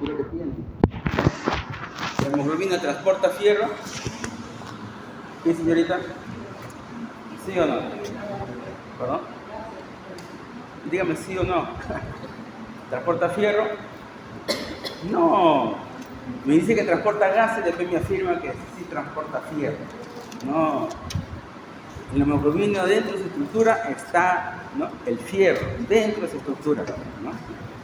estructura que tiene. La hemoglobina transporta fierro. ¿Sí, señorita? ¿Sí o no? ¿Perdón? Dígame sí o no. ¿Transporta fierro? No. Me dice que transporta gases y después me afirma que sí transporta fierro. No. En la hemoglobina, dentro de su estructura, está, ¿no?, el fierro, dentro de su estructura, ¿no?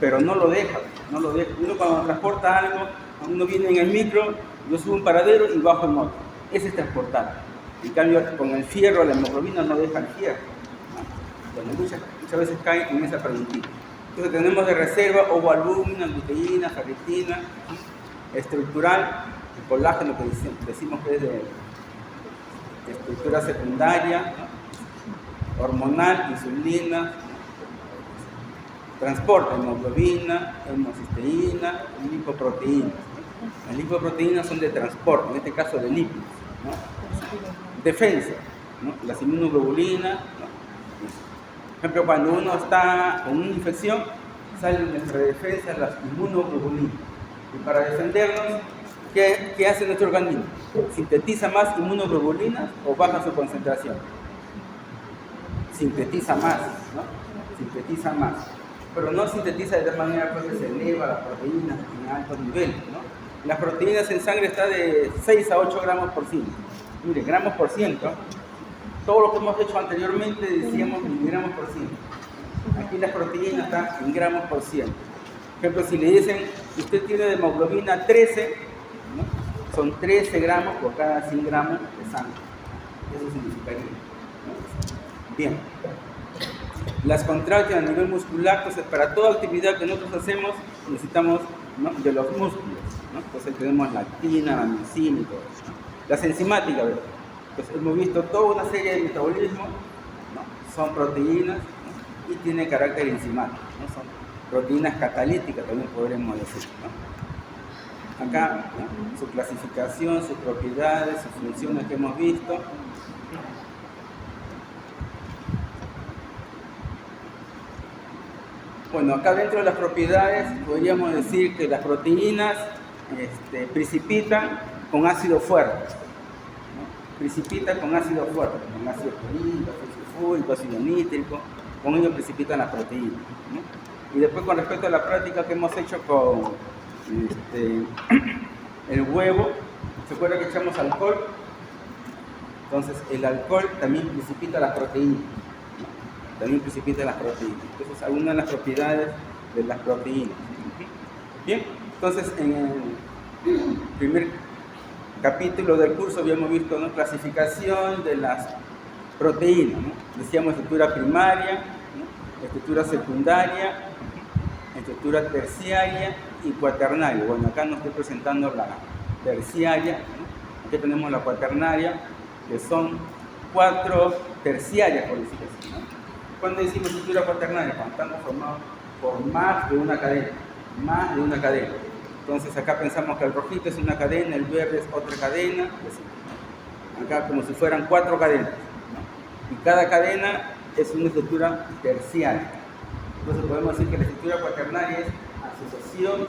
Pero no lo deja. Uno cuando transporta algo, uno viene en el micro, yo subo un paradero y bajo en otro. Ese es transportar. En cambio, con el fierro, la hemoglobina no deja el fierro, ¿no? Entonces, muchas veces caen en esa preguntita. Entonces tenemos de reserva ovoalbúmina, luteína, ferritina, estructural, el colágeno que decimos que es de estructura secundaria, ¿no?, hormonal, insulina, transporta hemoglobina, hemocisteína, lipoproteínas. Las lipoproteínas son de transporte, en este caso de lípidos, ¿no? Defensa, ¿no?, las inmunoglobulinas, ¿no? Por ejemplo, cuando uno está con una infección, salen nuestra defensa las inmunoglobulinas. Y para defendernos, ¿qué hace nuestro organismo? ¿Sintetiza más inmunoglobulinas o baja su concentración? Sintetiza más, ¿no? Sintetiza más. Pero no sintetiza de tal manera que se eleva la proteína en altos niveles, ¿no? Las proteínas en sangre están de 6 a 8 gramos por ciento. Mire, gramos por ciento. Todo lo que hemos hecho anteriormente decíamos miligramos por ciento. Aquí las proteínas están en gramos por ciento. Por ejemplo, si le dicen, usted tiene de hemoglobina 13, ¿no?, son 13 gramos por cada 100 gramos de sangre. Eso significaría, ¿no? Bien. Las contracciones a nivel muscular, entonces para toda actividad que nosotros hacemos necesitamos, ¿no?, de los músculos, ¿no? Entonces tenemos la actina, la miocina y todo eso, ¿no? Las enzimáticas, ¿verdad? Entonces hemos visto toda una serie de metabolismos, ¿no? Son proteínas, ¿no?, y tiene carácter enzimático, ¿no? Son proteínas catalíticas también podremos decir, ¿no? Acá, ¿no?, su clasificación, sus propiedades, sus funciones que hemos visto. Bueno, acá dentro de las propiedades podríamos decir que las proteínas precipitan con ácido fuerte, ¿no? Precipitan con ácido fuerte, con ácido clorhídrico, ácido sulfúrico, ácido nítrico, con ello precipitan las proteínas, ¿no? Y después, con respecto a la práctica que hemos hecho con el huevo, ¿se acuerda que echamos alcohol? Entonces, el alcohol también precipita las proteínas, ¿no? También precipita las proteínas. Entonces, algunas de las propiedades de las proteínas. Bien, entonces, en el primer capítulo del curso habíamos visto, ¿no?, clasificación de las proteínas, ¿no? Decíamos estructura primaria, ¿no?, estructura secundaria, estructura terciaria y cuaternaria. Bueno, acá nos estoy presentando la terciaria, ¿no? Aquí tenemos la cuaternaria, que son 4 terciarias, por decirlo así, ¿no? Cuando decimos estructura cuaternaria, cuando estamos formados por más de una cadena, más de una cadena. Entonces acá pensamos que el rojito es una cadena, el verde es otra cadena, ¿no? Acá como si fueran 4 cadenas, ¿no? Y cada cadena es una estructura terciaria. Entonces podemos decir que la estructura cuaternaria es asociación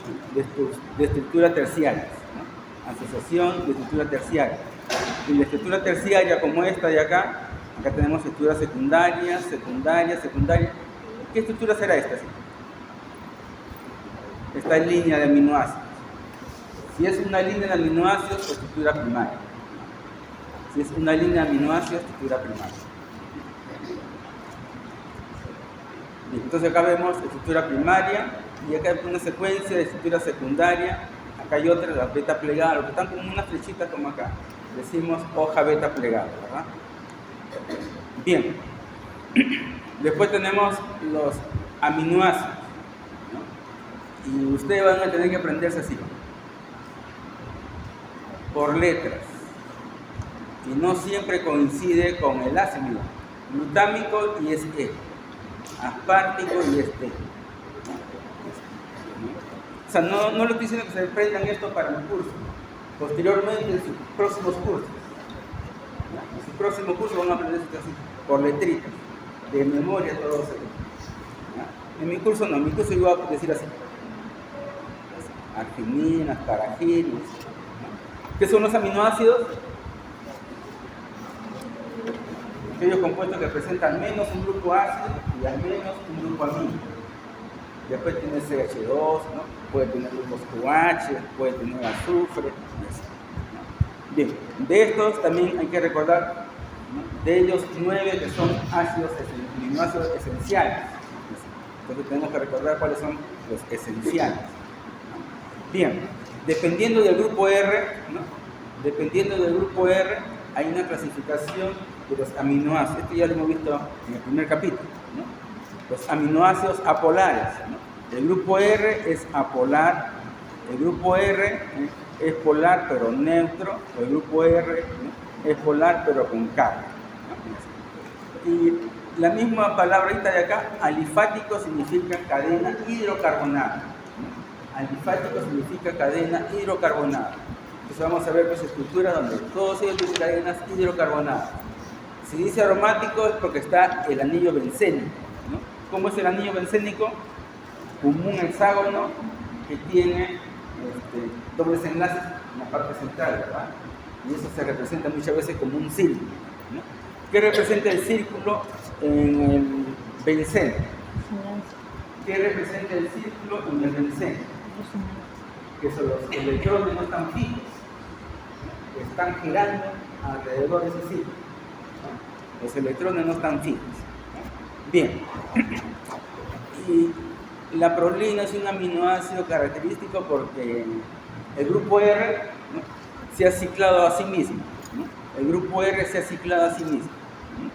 de estructuras terciarias, ¿no? Asociación de estructura terciaria. Y la estructura terciaria, como esta de acá, acá tenemos estructura secundaria, secundaria, secundaria. ¿Qué estructura será esta? Esta es línea de aminoácidos. Si es una línea de aminoácidos, estructura primaria. Si es una línea de aminoácidos, estructura primaria. Bien, entonces acá vemos estructura primaria y acá hay una secuencia de estructura secundaria. Acá hay otra, la beta plegada, lo que están como una flechita como acá. Decimos hoja beta plegada, ¿verdad? Bien. Después tenemos los aminoácidos, ¿no? Y ustedes van a tener que aprenderse así, por letras. Y no siempre coincide con el ácido. Glutámico y es E. Aspartico y es T. O sea, no le estoy diciendo que se aprendan esto para el curso. Posteriormente, en sus próximos cursos. En sus próximos cursos van a aprender esto así, por letritas, de memoria, todo eso. En mi curso no, en mi curso yo voy a decir así. argininas, caraginas, ¿no? ¿Qué son los aminoácidos? Aquellos compuestos que presentan al menos un grupo ácido y al menos un grupo amino. Después tiene CH2, ¿no? Puede tener grupos OH, puede tener azufre, y así, ¿no? Bien, de estos también hay que recordar, ¿no? De ellos 9 que son aminoácidos esenciales. Entonces tenemos que recordar cuáles son los esenciales, ¿no? Bien, dependiendo del grupo R, ¿no? Dependiendo del grupo R, hay una clasificación de los aminoácidos. Esto ya lo hemos visto en el primer capítulo, ¿no? Los aminoácidos apolares, ¿no? El grupo R es apolar, el grupo R es polar pero neutro, el grupo R, ¿no? Es polar pero con carga, ¿no? Y la misma palabrita de acá, alifático, significa cadena hidrocarbonada, ¿no? Alifático significa cadena hidrocarbonada. Entonces vamos a ver pues estructuras donde todos ellos tienen cadenas hidrocarbonadas. Si dice aromático es porque está el anillo bencénico, ¿no? ¿Cómo es el anillo bencénico? Como un hexágono que tiene dobles enlaces en la parte central, ¿verdad? Y eso se representa muchas veces como un círculo, ¿no? ¿Qué representa el círculo en el benceno? ¿Qué representa el círculo en el benceno? Que son los electrones no están fijos, ¿no? Están girando alrededor de ese círculo, ¿no? Los electrones no están fijos, ¿no? Bien. Y la prolina es un aminoácido característico porque el grupo R, ¿no? Se ha ciclado a sí mismo, ¿no? El grupo R se ha ciclado a sí mismo, ¿no?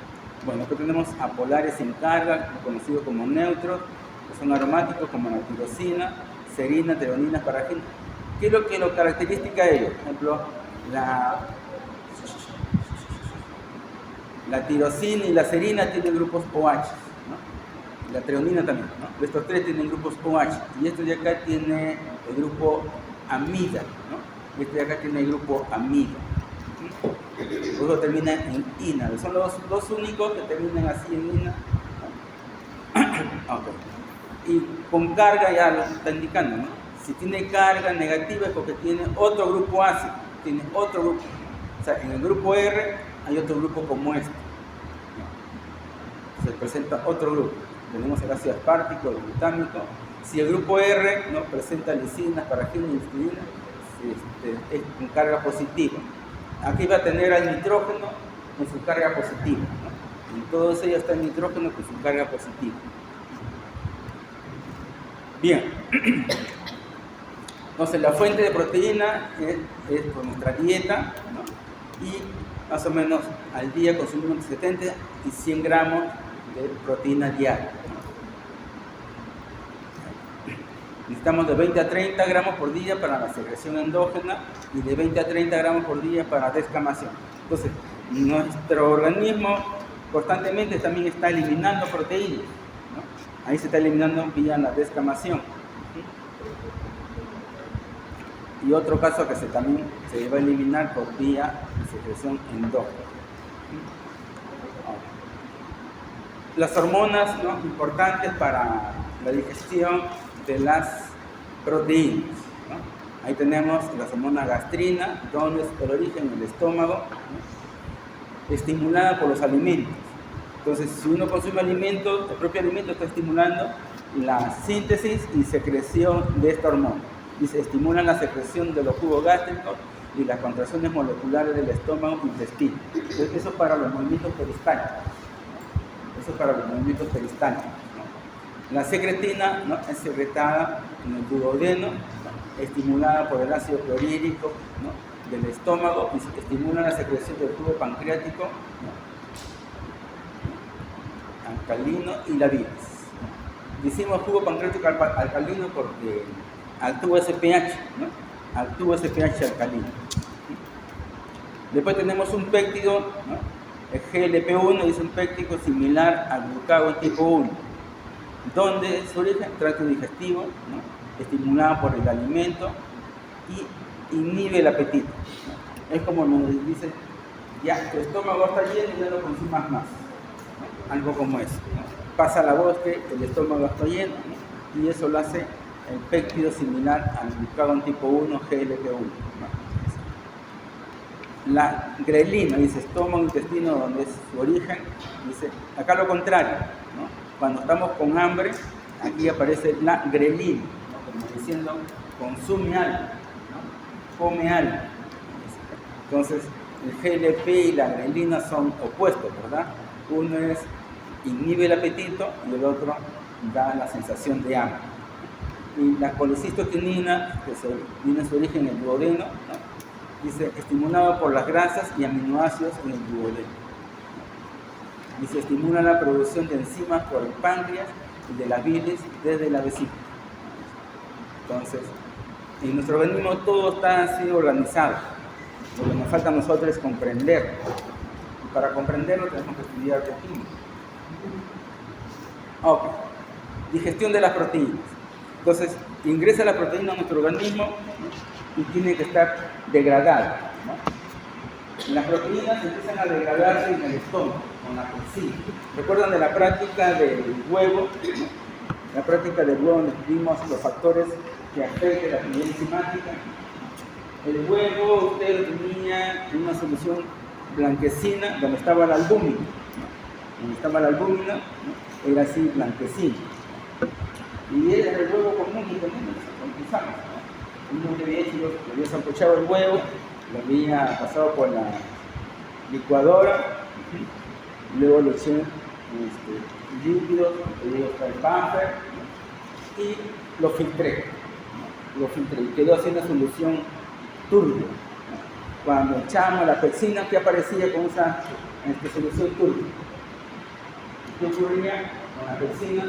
Bueno, aquí tenemos apolares sin carga, conocidos como neutros, que son aromáticos como la tirosina, serina, treonina, paragina. ¿Qué es lo que lo caracteriza a ellos? Por ejemplo, la tirosina y la serina tienen grupos OH, ¿no? La treonina también, ¿no? Estos tres tienen grupos OH y este de acá tiene el grupo amida, ¿no? Este de acá tiene el grupo amida. Luego termina en ina. Son los dos únicos que terminan así en ina, ¿no? Okay. Y con carga ya lo está indicando, ¿no? Si tiene carga negativa es porque tiene otro grupo ácido, tiene otro grupo. O sea, en el grupo R hay otro grupo como este, ¿no? Se presenta otro grupo. Tenemos el ácido aspartico, el glutámico. Si el grupo R, ¿no? Presenta lisinas, paraginas y histidinas, es con carga positiva. Aquí va a tener al nitrógeno con su carga positiva, ¿no? En todos ellos está el nitrógeno con su carga positiva. Bien. Entonces la fuente de proteína es por nuestra dieta, ¿no? Y más o menos al día consumimos entre 70 y 100 gramos de proteína diaria, ¿no? Necesitamos de 20 a 30 gramos por día para la secreción endógena y de 20 a 30 gramos por día para la descamación. Entonces, nuestro organismo constantemente también está eliminando proteínas, ¿no? Ahí se está eliminando vía la descamación. Y otro caso que también se va a eliminar por vía de secreción endógena. Las hormonas, ¿no? Importantes para la digestión de las proteínas, ¿no? Ahí tenemos la hormona gastrina, donde es el origen del estómago, ¿no? Estimulada por los alimentos. Entonces, si uno consume alimentos, el propio alimento está estimulando la síntesis y secreción de esta hormona. Y se estimulan la secreción de los jugos gástricos y las contracciones moleculares del estómago e intestino. Entonces, eso para los movimientos peristálticos, ¿no? Eso para los movimientos peristálticos, ¿no? La secretina, ¿no? Es secretada en el duodeno, ¿no? Estimulada por el ácido clorhídrico, ¿no? Del estómago y se estimula la secreción del jugo pancreático, ¿no? Alcalino y la bilis. Decimos jugo pancreático alcalino porque actúa ese pH, ¿no? Actúa ese pH alcalino. Después tenemos un péptido, ¿no? El GLP-1 es un péptido similar al glucagón tipo 1, donde su origen tracto digestivo, ¿no? Estimulado por el alimento y inhibe el apetito, ¿no? Es como nos dice, ya tu estómago está lleno y ya no consumas más, ¿no? Algo como eso, ¿no? Pasa la voz que el estómago está lleno, ¿no? Y eso lo hace el péptido similar al glucagón tipo 1, GLP1. ¿No? La grelina, dice estómago, intestino, donde es su origen, dice acá lo contrario, ¿no? Cuando estamos con hambre, aquí aparece la grelina, ¿no? Como diciendo, consume algo, ¿no? Come algo. Entonces, el GLP y la grelina son opuestos, ¿verdad? Uno es inhibe el apetito y el otro da la sensación de hambre. Y la colecistoquinina, que tiene su origen en el duodeno, ¿no? Dice, estimulado por las grasas y aminoácidos en el duodeno. Dice, estimula la producción de enzimas por el páncreas y de las bilis desde la vesícula. Entonces, en nuestro organismo todo está así organizado. Lo que nos falta a nosotros es comprender. Y para comprenderlo tenemos que estudiar bioquímica. Ok. Digestión de las proteínas. Entonces, ingresa la proteína a nuestro organismo, ¿no? Y tiene que estar degradada, ¿no? Las proteínas empiezan a degradarse en el estómago, con la pepsina. ¿Recuerdan de la práctica del huevo? La práctica del huevo donde vimos los factores que afectan la actividad enzimática. El huevo usted lo tenía en una solución blanquecina donde estaba la albúmina, ¿no? Donde estaba la albúmina, ¿no? Era así blanquecino. Y era el huevo común que tenemos, lo utilizamos, ¿no? Uno que había hecho, lo había sancochado el huevo, lo había pasado por la licuadora, luego le eché líquidos, le dio hasta el buffer, ¿no? Y lo filtré, y quedó así una solución turbia, ¿no? Cuando echamos la pepsina, ¿qué aparecía con esa solución turbia? ¿Qué ocurría con la pepsina?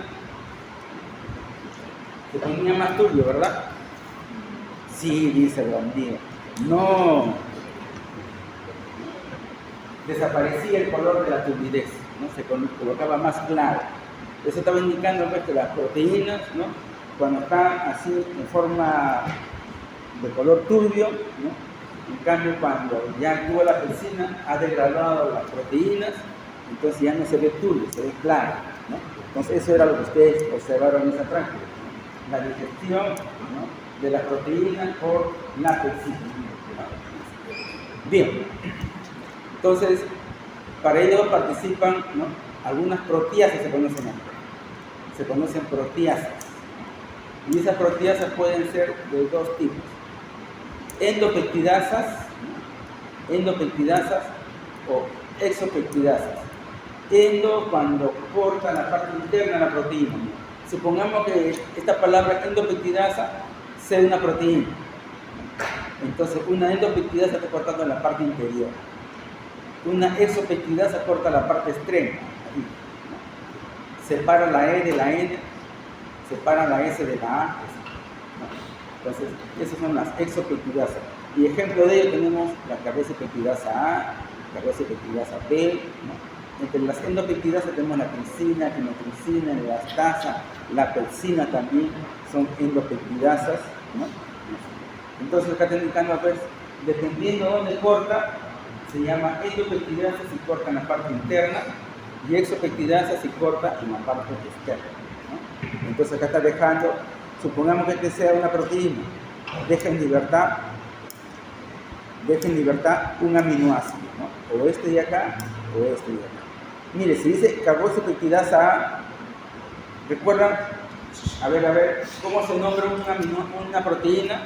Se ponía más turbio, ¿verdad? Sí, dice el bandido. No. Desaparecía el color de la turbidez, ¿no? Se colocaba más claro. Eso estaba indicando pues, que las proteínas, ¿no? Cuando están así en forma de color turbio, ¿no? En cambio cuando ya actúa la pepsina, ha degradado las proteínas, entonces ya no se ve turbio, se ve claro, ¿no? Entonces eso era lo que ustedes observaron en esa práctica, ¿no? La digestión, ¿no? De las proteínas por la pepsina. Bien, entonces para ello participan, ¿no? Algunas proteasas se conocen proteasas, y esas proteasas pueden ser de dos tipos: endopeptidasas, ¿no? Endopeptidasas o exopeptidasas. Endo, cuando corta la parte interna de la proteína, ¿no? Supongamos que esta palabra endopeptidasa sea una proteína. Entonces, una endopeptidasa está cortando la parte interior. Una exopeptidasa corta la parte extrema. Ahí, ¿no? Separa la E de la N, separa la S de la A. ¿No? Entonces, esas son las exopeptidasas. Y ejemplo de ello tenemos la carboxipeptidasa A, carboxipeptidasa B, ¿no? Entre las endopeptidasas tenemos la tricina, quinotricina, la elastasa, la pepsina también son endopeptidasas, ¿no? Entonces acá está indicando, pues, dependiendo de dónde corta, se llama endopeptidasa si corta en la parte interna y exopeptidasa si corta en la parte externa, ¿no? Entonces acá está dejando, supongamos que este sea una proteína, deja en libertad un aminoácido, ¿no? O este de acá o este de acá. Mire, si dice carboxipeptidasa A, ¿recuerdan? A ver, ¿cómo se nombra una proteína?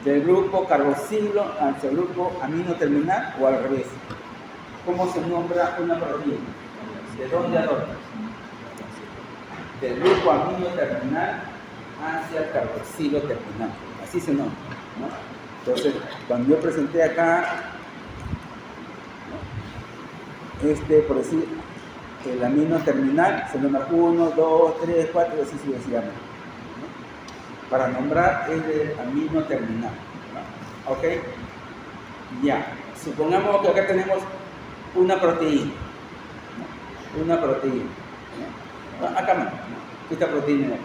Del grupo carboxilo hacia el grupo amino terminal o al revés. ¿Cómo se nombra una proteína? ¿De dónde a dónde? Del grupo amino terminal hacia el carboxilo terminal. Así se nombra, ¿no? Entonces, cuando yo presenté acá, ¿no? Por decir, el amino terminal se nombra 1, 2, 3, 4 y así sucesivamente, ¿no? Para nombrar es el amino terminal, ¿no? ¿Ok? Ya. Supongamos que acá tenemos una proteína, ¿no? Una proteína, ¿no? Acá no, ¿no? Esta proteína de acá.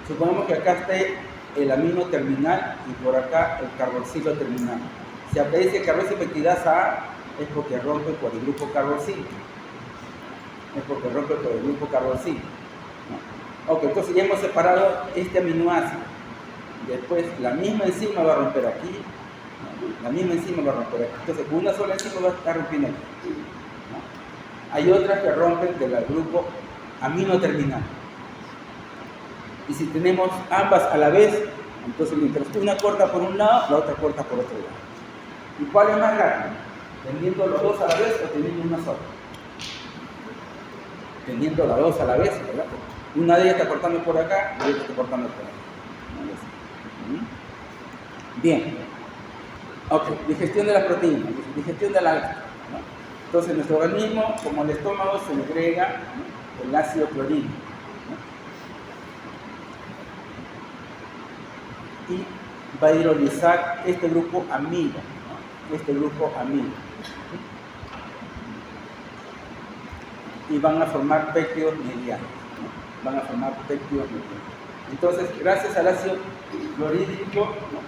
Supongamos que acá esté el amino terminal y por acá el carboxilo terminal. Si aparece carboxipeptidasa A, es porque rompe por el grupo carboxilo. ¿No? Ok, entonces ya hemos separado este aminoácido. Después la misma enzima va a romper aquí, ¿no? La misma enzima va a romper aquí. Entonces una sola enzima va a estar rompiendo aquí, ¿no? Hay otras que rompen del grupo amino terminal. Y si tenemos ambas a la vez, entonces mientras una corta por un lado, la otra corta por otro lado. ¿Y cuál es más rápido? ¿Teniendo los dos a la vez o teniendo una sola? Teniendo las dos a la vez, ¿verdad? Una de ellas está cortando por acá y la otra está cortando por acá. Bien. Ok, digestión de las proteínas, digestión de la alga, ¿no? Entonces, en nuestro organismo, como el estómago, se agrega, ¿no?, el ácido clorhídrico, ¿no? Y va a hidrolizar este grupo amido, ¿no? Este grupo amido. Y van a formar péptidos medianos, ¿no? Van a formar péptidos medianos. Entonces, gracias al ácido clorhídrico, ¿no?,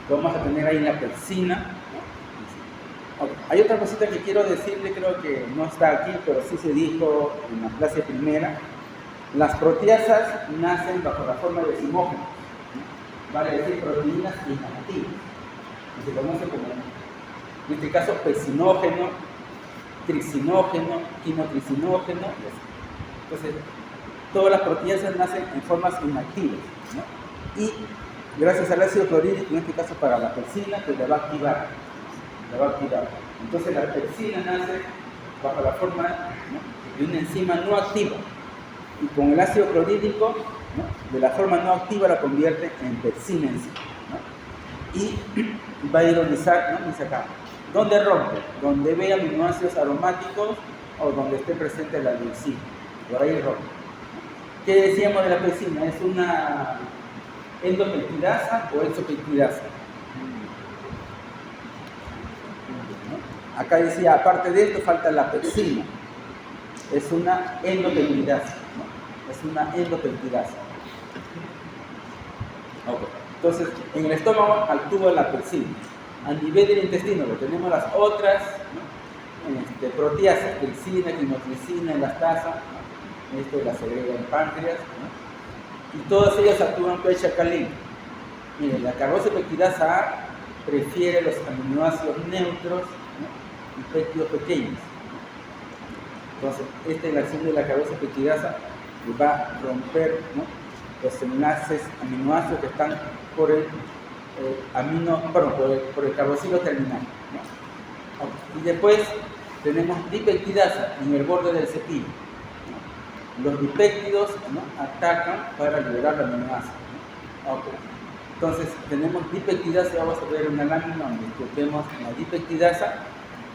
vamos a tener ahí la pepsina, ¿no? Okay. Hay otra cosita que quiero decirle, creo que no está aquí, pero sí se dijo en la clase primera. Las proteasas nacen bajo la forma de decimógenos, ¿no? Vale decir proteínas inactivas, que se conoce como, en este caso, pepsinógeno, tricinógeno, quinotricinógeno, y así. Entonces, todas las proteasas nacen en formas inactivas, ¿no? Y gracias al ácido clorhídrico, en este caso para la pepsina, pues la va a activar. Entonces la pepsina nace bajo la forma, ¿no?, de una enzima no activa. Y con el ácido clorhídrico, ¿no?, de la forma no activa la convierte en pepsina en sí, ¿no? Y va a hidrolizar, ¿no?, y sacar. ¿Dónde rompe? Donde ve aminoácidos aromáticos o donde esté presente la leucina. Por ahí rompe. ¿Qué decíamos de la pepsina? ¿Es una endopeptidasa o exopeptidasa? ¿No? Acá decía, aparte de esto, falta la pepsina. Es una endopeptidasa, ¿no? Es una endopeptidasa. Okay. Entonces, en el estómago actúa la pepsina. A nivel del intestino, lo tenemos las otras, ¿no?, proteasas, pepsina, quinotricina, elastasa, ¿no? Esto la segrega en páncreas, ¿no? Y todas ellas actúan pH alcalino. Miren, la carboxipeptidasa A prefiere los aminoácidos neutros, ¿no?, y péptidos pequeños. Entonces, esta es la acción de la carboxipeptidasa que va a romper, ¿no?, los enlaces aminoácidos que están por el por el carboxilo terminal, ¿no? Okay. Y después tenemos dipeptidasa en el borde del cepillo, ¿no? Los dipéptidos, ¿no?, atacan para liberar el aminoácido, ¿no? Okay. Entonces tenemos dipeptidasa, vamos a ver una lámina donde vemos la dipeptidasa,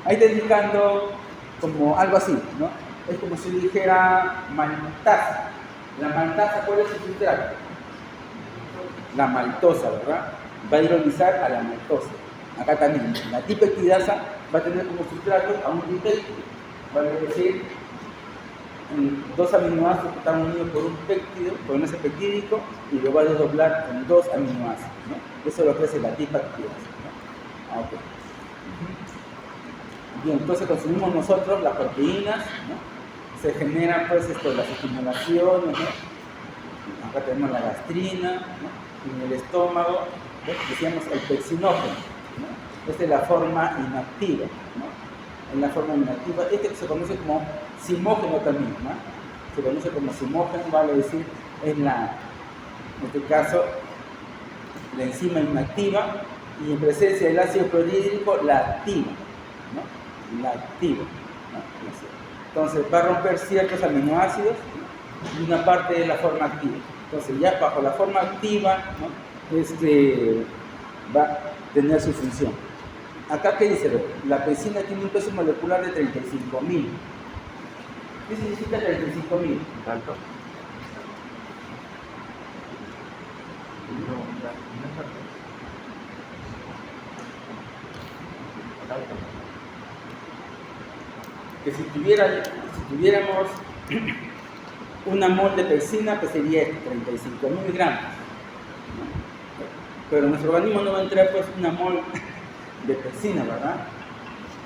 ahí está indicando como algo así, ¿no? Es como si dijera maltasa. La maltasa, ¿cuál es su sustrato? La maltosa, ¿verdad? Va a hidrolizar a la maltosa. Acá también, la dipeptidasa va a tener como sustrato a un dipéptido, vale decir, dos aminoácidos que están unidos por un péptido, por un ácido peptídico, y lo va a desdoblar en dos aminoácidos, ¿no? Eso es lo que hace la dipeptidasa, ¿no? Okay. Bien, entonces consumimos nosotros las proteínas, ¿no? Se generan pues las estimulaciones, ¿no? Acá tenemos la gastrina, ¿no? En el estómago, ¿ves?, decíamos el pepsinógeno, ¿no? Esta es la forma inactiva, ¿no? En la forma inactiva, este se conoce como simógeno también, ¿no? Se conoce como simógeno, vale decir, es la, en este caso, la enzima inactiva, y en presencia del ácido clorhídrico la activa, ¿no? La activa, ¿no? Entonces va a romper ciertos aminoácidos y una parte de la forma activa. Entonces ya bajo la forma activa, ¿no?, va a tener su función. Acá, ¿qué dice? La pepsina tiene un peso molecular de 35.000. ¿Qué significa 35.000? ¿Tanto? Que si tuviéramos una mol de pepsina, pues sería 35.000 gramos. Pero en nuestro organismo no va a entrar pues una mol de pepsina, ¿verdad?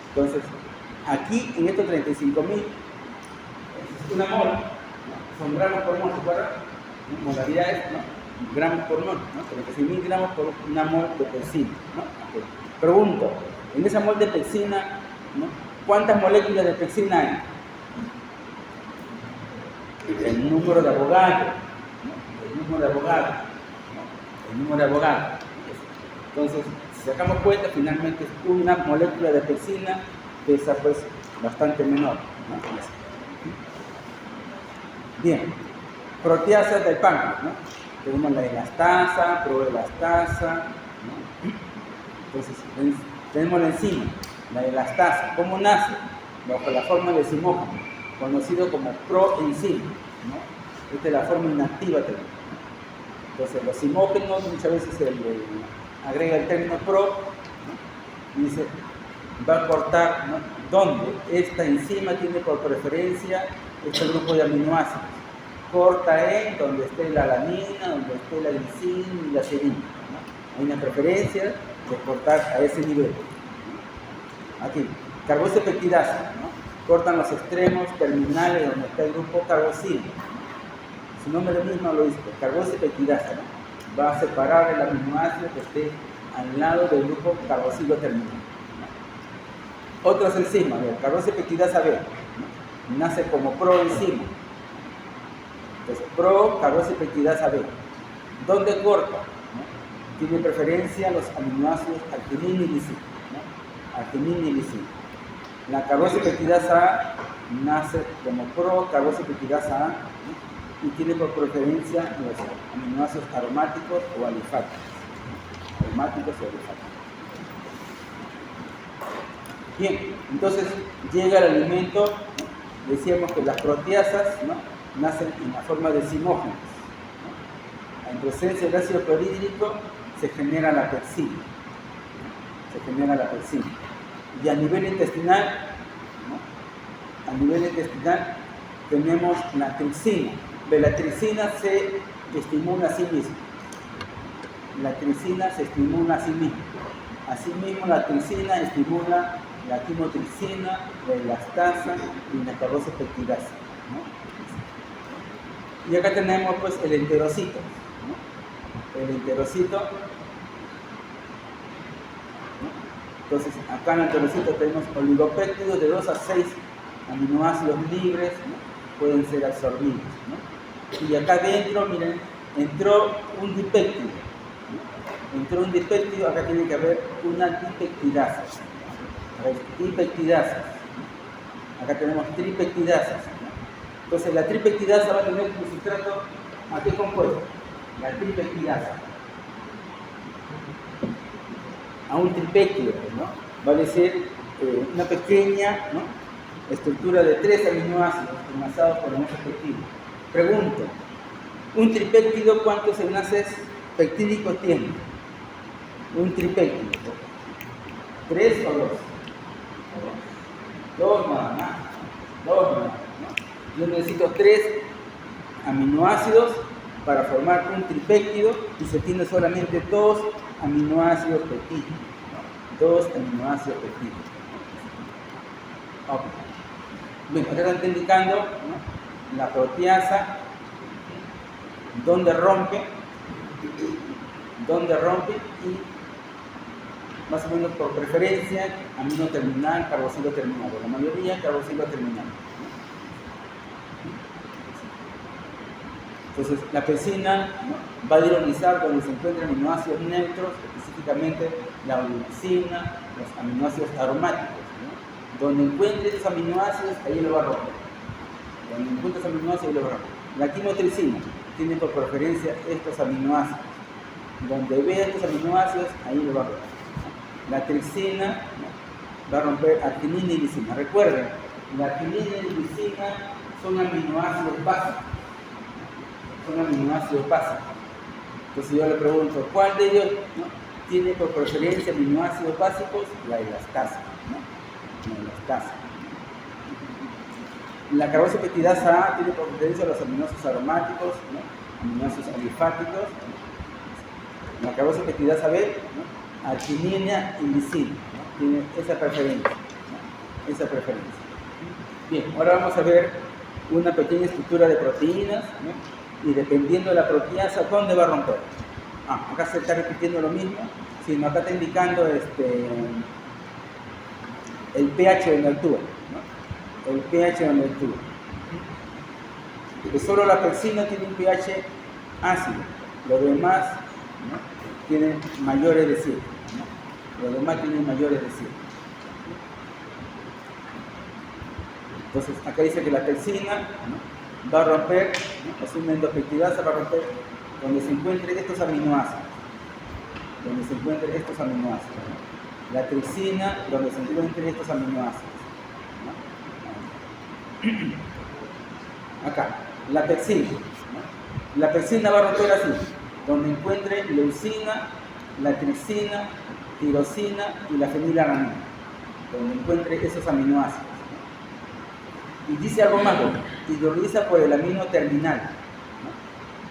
Entonces, aquí en estos 35.000, una mol, ¿no?, son gramos por mol, ¿se acuerdan? ¿No? Molaridades, ¿no? Gramos por mol, ¿no? 36.000 gramos por una mol de pexina, ¿no? Okay. Pregunto, en esa mol de pexina, ¿no? ¿Cuántas moléculas de pexina hay? El número de Avogadro, ¿no? El número de Avogadro, ¿no? El número de Avogadro. Entonces, si sacamos cuenta, finalmente una molécula de pexina pesa pues bastante menor, ¿no? Bien, proteasas del páncreas, ¿no? Tenemos la elastasa, proelastasa, ¿no? Entonces, tenemos la enzima, la elastasa. ¿Cómo nace? Bajo la forma de zimógeno, conocido como proenzima, ¿no? Esta es la forma inactiva también. Entonces, los zimógenos muchas veces se agrega el término pro, ¿no? Y dice, va a cortar, ¿no? ¿Dónde? Esta enzima tiene por preferencia este grupo de aminoácidos. Corta en donde esté la alanina, donde esté la glicina y la serina, ¿no? Hay una preferencia de cortar a ese nivel, ¿no? Aquí, carboxipeptidasa, ¿no? Cortan los extremos terminales donde está el grupo carboxilo. Su nombre mismo lo dice, carboxipeptidasa, ¿no? Va a separar el aminoácido que esté al lado del grupo carboxilo terminal, ¿no? Otras enzimas, la carboxipeptidasa B, ¿no? Nace como proenzima. Entonces, pro-carboxipeptidasa B. ¿Dónde corta? ¿No? Tiene preferencia los aminoácidos arginina y lisina, ¿no? Arginina y lisina. La carboxipeptidasa A nace como pro-carboxipeptidasa A, ¿no? Y tiene por preferencia los aminoácidos aromáticos o alifáticos. Aromáticos o alifáticos. Bien, entonces llega el alimento, ¿no? Decíamos que las proteasas, ¿no? Nacen en la forma de zimógenos, ¿no? En presencia del ácido clorhídrico se genera la pexina, ¿no? Se genera la pexina. Y a nivel intestinal, ¿no? A nivel intestinal tenemos la tripsina. La tripsina se estimula a sí misma. La tripsina se estimula a sí misma. Asimismo, la tripsina estimula la quimotripsina, la elastasa y la carboxipeptidasa, ¿no? Y acá tenemos pues el enterocito, ¿no? El enterocito, ¿no? Entonces acá en el enterocito tenemos oligopéptidos de 2 a 6 aminoácidos libres, ¿no? Pueden ser absorbidos, ¿no? Y acá dentro, miren, entró un dipéptido, ¿no? Entró un dipéptido, acá tiene que haber una dipeptidasa. Tripeptidasas, ¿no? Acá tenemos tripeptidasas, ¿no? Entonces la tripeptidasa va a tener como sustrato ¿a qué compuesto? La tripeptidasa a un tripéptido, ¿no? Va a ser una pequeña, ¿no? Estructura de 3 aminoácidos enlazados por enlaces peptídicos. Pregunto, ¿un tripéptido cuántos enlaces peptídicos tiene? Un tripéptido, 3 o 2. 2 nada más, 2 nada más, ¿no? Yo necesito 3 aminoácidos para formar un tripéptido y se tiene solamente 2 aminoácidos peptídicos, ¿no? 2 aminoácidos peptídicos. Okay. Bueno, acá está indicando, ¿no? La proteasa, donde rompe y más o menos por preferencia, amino terminal, carboxilo terminal, la mayoría carboxilo terminal. Entonces, la pexina, ¿no? Va a ionizar donde se encuentran aminoácidos neutros, específicamente la oligocina, los aminoácidos aromáticos, ¿no? Donde encuentre esos aminoácidos, ahí lo va a romper. Donde encuentre esos aminoácidos, ahí lo va a romper. La quimotripsina tiene por preferencia estos aminoácidos. Donde vea estos aminoácidos, ahí lo va a romper. La tripsina, ¿no? Va a romper arginina y lisina. Recuerden, la arginina y la lisina son aminoácidos básicos. Son aminoácidos básicos. Entonces yo le pregunto, ¿cuál de ellos, ¿no? Tiene por preferencia aminoácidos básicos? La elastasa, ¿no? La elastasa. La carboxipeptidasa A tiene por preferencia los aminoácidos aromáticos, ¿no? Aminoácidos alifáticos, ¿no? La carboxipeptidasa B, ¿no? Arginina y lisina, ¿no? Tiene esa preferencia, ¿no? Esa preferencia. Bien, ahora vamos a ver una pequeña estructura de proteínas, ¿no? Y dependiendo de la proteasa, ¿dónde va a romper? Acá se está repitiendo lo mismo, sino acá está indicando el pH donde actúa, ¿no? El pH donde actúa. Que solo la pectina tiene un pH ácido, los demás, ¿no? Tienen mayores de 7, ¿no? Los demás tienen mayores de 7. Entonces, acá dice que la pectina, ¿no? Va a romper, ¿no? Es una endopeptidasa, va a romper donde se encuentren estos aminoácidos. Donde se encuentren estos aminoácidos, ¿no? La tricina, donde se encuentren estos aminoácidos, ¿no? Acá, la pectina, ¿no? La pectina va a romper así, donde encuentre leucina, la tricina, tirosina y la fenilalanina, donde encuentre esos aminoácidos, ¿no? Y dice algo más, hidroliza por el amino terminal,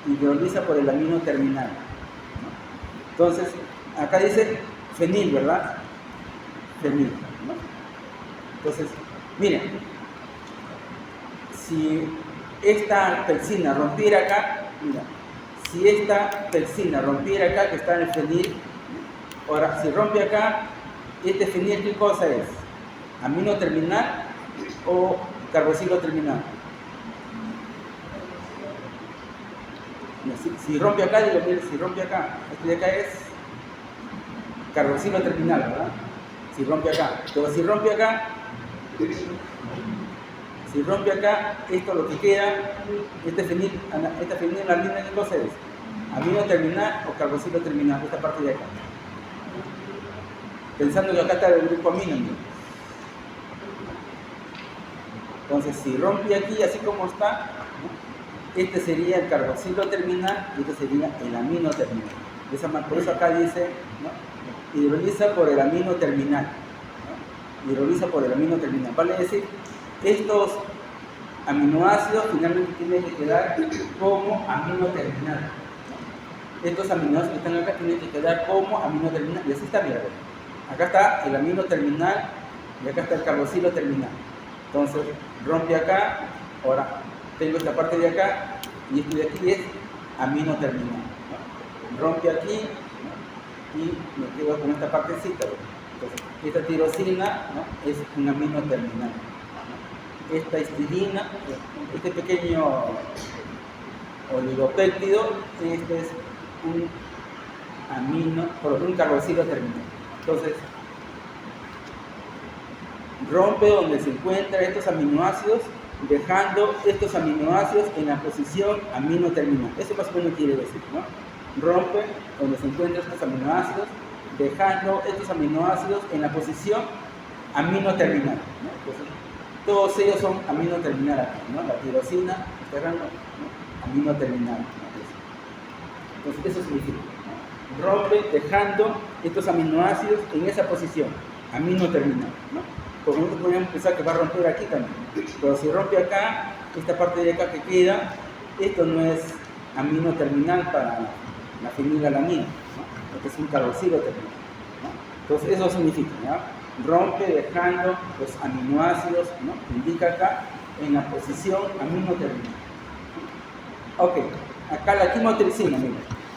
¿no? Hidroliza por el amino terminal, ¿no? Entonces, acá dice fenil, ¿verdad? Fenil, ¿no? Entonces, miren, si esta pectina rompiera acá, mira, si esta pectina rompiera acá, que está en el fenil, ahora, si rompe acá, este fenil, ¿qué cosa es? ¿Amino terminal o carboxilo terminal? Si rompe acá, digo, mire, si rompe acá, este de acá es carboxilo terminal, ¿verdad? Si rompe acá, pero si rompe acá, esto lo que queda, esta fenilalanina, ¿qué cosa es? ¿Amino terminal o carboxilo terminal? Esta parte de acá. Pensando que acá está el grupo amino, ¿no? Entonces, si rompe aquí, así como está, ¿no? Este sería el carboxilo terminal y este sería el amino terminal. Por eso acá dice, ¿no? Hidroliza por el amino terminal, ¿no? Hidroliza por el amino terminal. Vale decir, estos aminoácidos finalmente tienen que quedar como amino terminal, ¿no? Estos aminoácidos que están acá tienen que quedar como amino terminal. Y así está, mira, acá está el amino terminal y acá está el carboxilo terminal. Entonces, rompe acá, ahora tengo esta parte de acá y esto de aquí es amino terminal, ¿no? Rompe aquí, ¿no? Y me quedo con esta partecita, ¿no? Entonces, esta tirosina, ¿no? Es un amino terminal, ¿no? Esta histidina, este pequeño oligopéptido, este es un carboxilo terminal. Entonces, rompe donde se encuentran estos aminoácidos, dejando estos aminoácidos en la posición amino terminal. Eso más o menos quiere decir, ¿no? Rompe donde se encuentran estos aminoácidos, dejando estos aminoácidos en la posición amino terminal, ¿no? Entonces, todos ellos son amino terminal aquí, ¿no? La tirosina, este rango, ¿no? Amino terminal, ¿no? Entonces, eso significa, ¿no? Rompe dejando estos aminoácidos en esa posición amino terminal, ¿no? Porque nosotros podríamos pensar que va a romper aquí también, pero si rompe acá, esta parte de acá que queda, esto no es amino terminal para la fenilalanina, ¿no? Porque es un carboxilo terminal, ¿no? Entonces eso significa, ¿no? Rompe dejando los aminoácidos, ¿no? Indica acá en la posición amino terminal. Ok, acá la quimotricina, mira,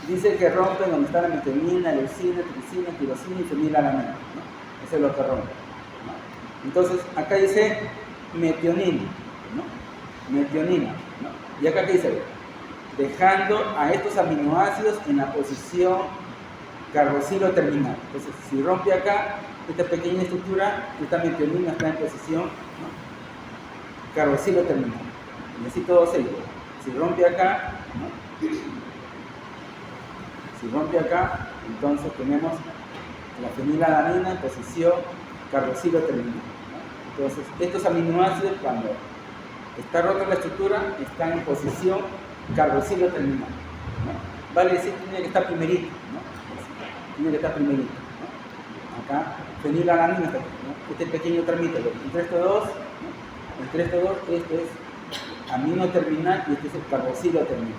dice que rompe donde está la metionina, leucina, tricina, tirosina y fenilalanina, ¿no? Eso es lo que rompe. Entonces, acá dice metionina, ¿no? Metionina, ¿no? Y acá ¿qué dice? Dejando a estos aminoácidos en la posición carboxilo terminal. Entonces, si rompe acá, esta pequeña estructura, esta metionina está en posición, ¿no? Carboxilo terminal. Y así todos ellos. Si rompe acá, ¿no? Si rompe acá, entonces tenemos la fenilalanina en posición carboxilo terminal, ¿no? Entonces, estos aminoácidos, cuando está rota la estructura, están en posición carboxilo terminal, ¿no? Vale decir que tiene que estar primerito, ¿no? Tiene que estar primerito, ¿no? Acá, fenilalanina está aquí, ¿no? Este pequeño tramito, entre estos dos, ¿no? Entre estos dos, este es amino terminal y este es el carboxilo terminal,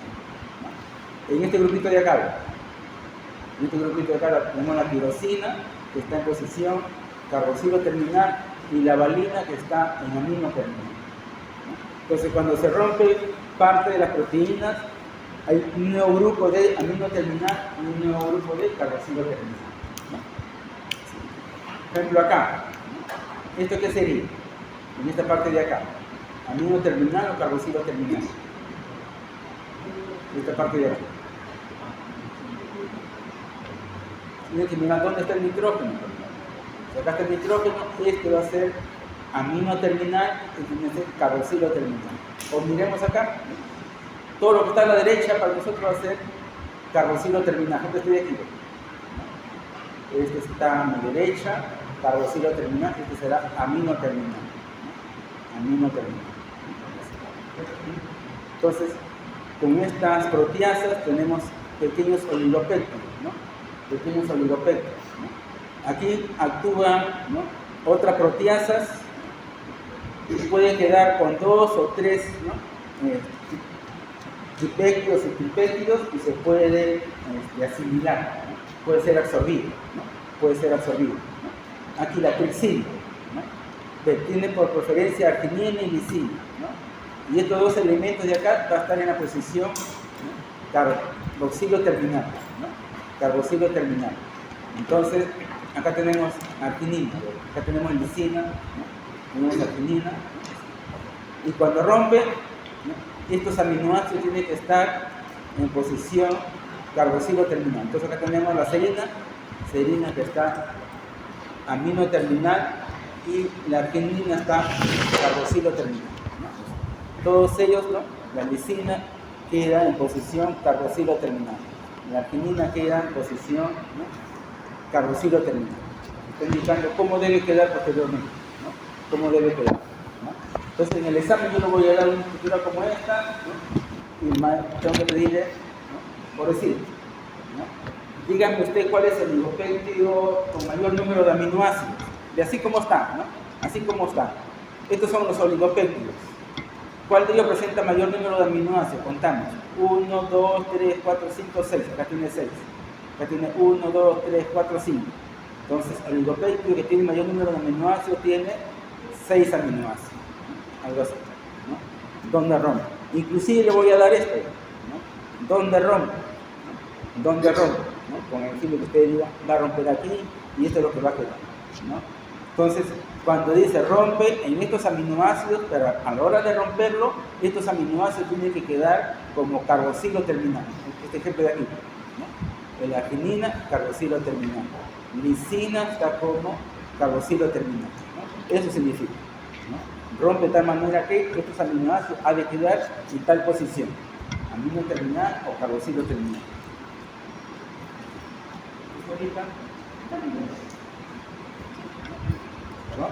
¿no? En este grupito de acá, tenemos la tirosina, que está en posición carboxilo terminal, y la valina, que está en amino terminal, ¿no? Entonces, cuando se rompe parte de las proteínas, hay un nuevo grupo de amino terminal y un nuevo grupo de carboxilo terminal, ¿no? Por ejemplo, acá, ¿no? ¿Esto qué sería? En esta parte de acá, amino terminal o carboxilo terminal. Esta parte de acá. Tiene que mirar dónde está el nitrógeno. Si acá está el nitrógeno, este va a ser amino terminal y tiene que ser carboxilo terminal. O miremos acá, todo lo que está a la derecha para nosotros va a ser carboxilo terminal. Este estoy aquí. Este está a mi derecha, carboxilo terminal, este será amino terminal. Amino terminal. Entonces, con estas proteasas tenemos pequeños oligopéptidos, ¿no? Pequeños oligopéptidos, ¿no? Aquí actúan, ¿no?, otras proteasas y pueden quedar con 2 o 3, ¿no?, dipéptidos y tripéptidos y se puede asimilar, ¿no? Puede ser absorbido, ¿no? Puede ser absorbido, ¿no? Aquí la tripsina, ¿no?, tiene por preferencia arginina y lisina, ¿no? Y estos dos elementos de acá van a estar en la posición, ¿no?, carboxilo terminal, ¿no? Carboxilo terminal. Entonces, acá tenemos arginina, acá tenemos lisina, ¿no? Tenemos arginina, ¿no? Y cuando rompe, ¿no?, estos aminoácidos tienen que estar en posición carboxilo terminal. Entonces acá tenemos la serina que está amino terminal y la arginina está carboxilo terminal, ¿no? Todos ellos, ¿no?, la lisina queda en posición carboxilo terminal, la arginina queda en posición, ¿no?, carboxilo terminal. Está indicando cómo debe quedar posteriormente, ¿no?, cómo debe quedar, ¿no? Entonces en el examen yo le voy a dar una estructura como esta, ¿no?, y tengo que pedirle, ¿no?, por decir, ¿no?, díganme usted cuál es el oligopéptido con mayor número de aminoácidos, de así como está, ¿no?, así como está. Estos son los oligopéptidos. ¿Cuál de ellos presenta mayor número de aminoácidos? Contamos. 1, 2, 3, 4, 5, 6. Acá tiene 6. Acá tiene 1, 2, 3, 4, 5. Entonces, el oligopéptido que tiene mayor número de aminoácidos tiene 6 aminoácidos, ¿no?, algo así, ¿no? ¿Dónde rompe? Inclusive le voy a dar este, ¿no?, ¿dónde rompe? ¿No? ¿Dónde rompe? ¿No? Con el ejemplo que usted diga, va a romper aquí y esto es lo que va a quedar, ¿no? Entonces, cuando dice rompe en estos aminoácidos, pero a la hora de romperlo, estos aminoácidos tienen que quedar como carboxilo terminal. Este ejemplo de aquí, ¿no? La arginina, carboxilo terminal. Lisina está como carboxilo terminal, ¿no? Eso significa, ¿no? Rompe de tal manera que estos aminoácidos han de quedar en tal posición, amino terminal o carboxilo terminal. ¿Eso ahorita? ¿No?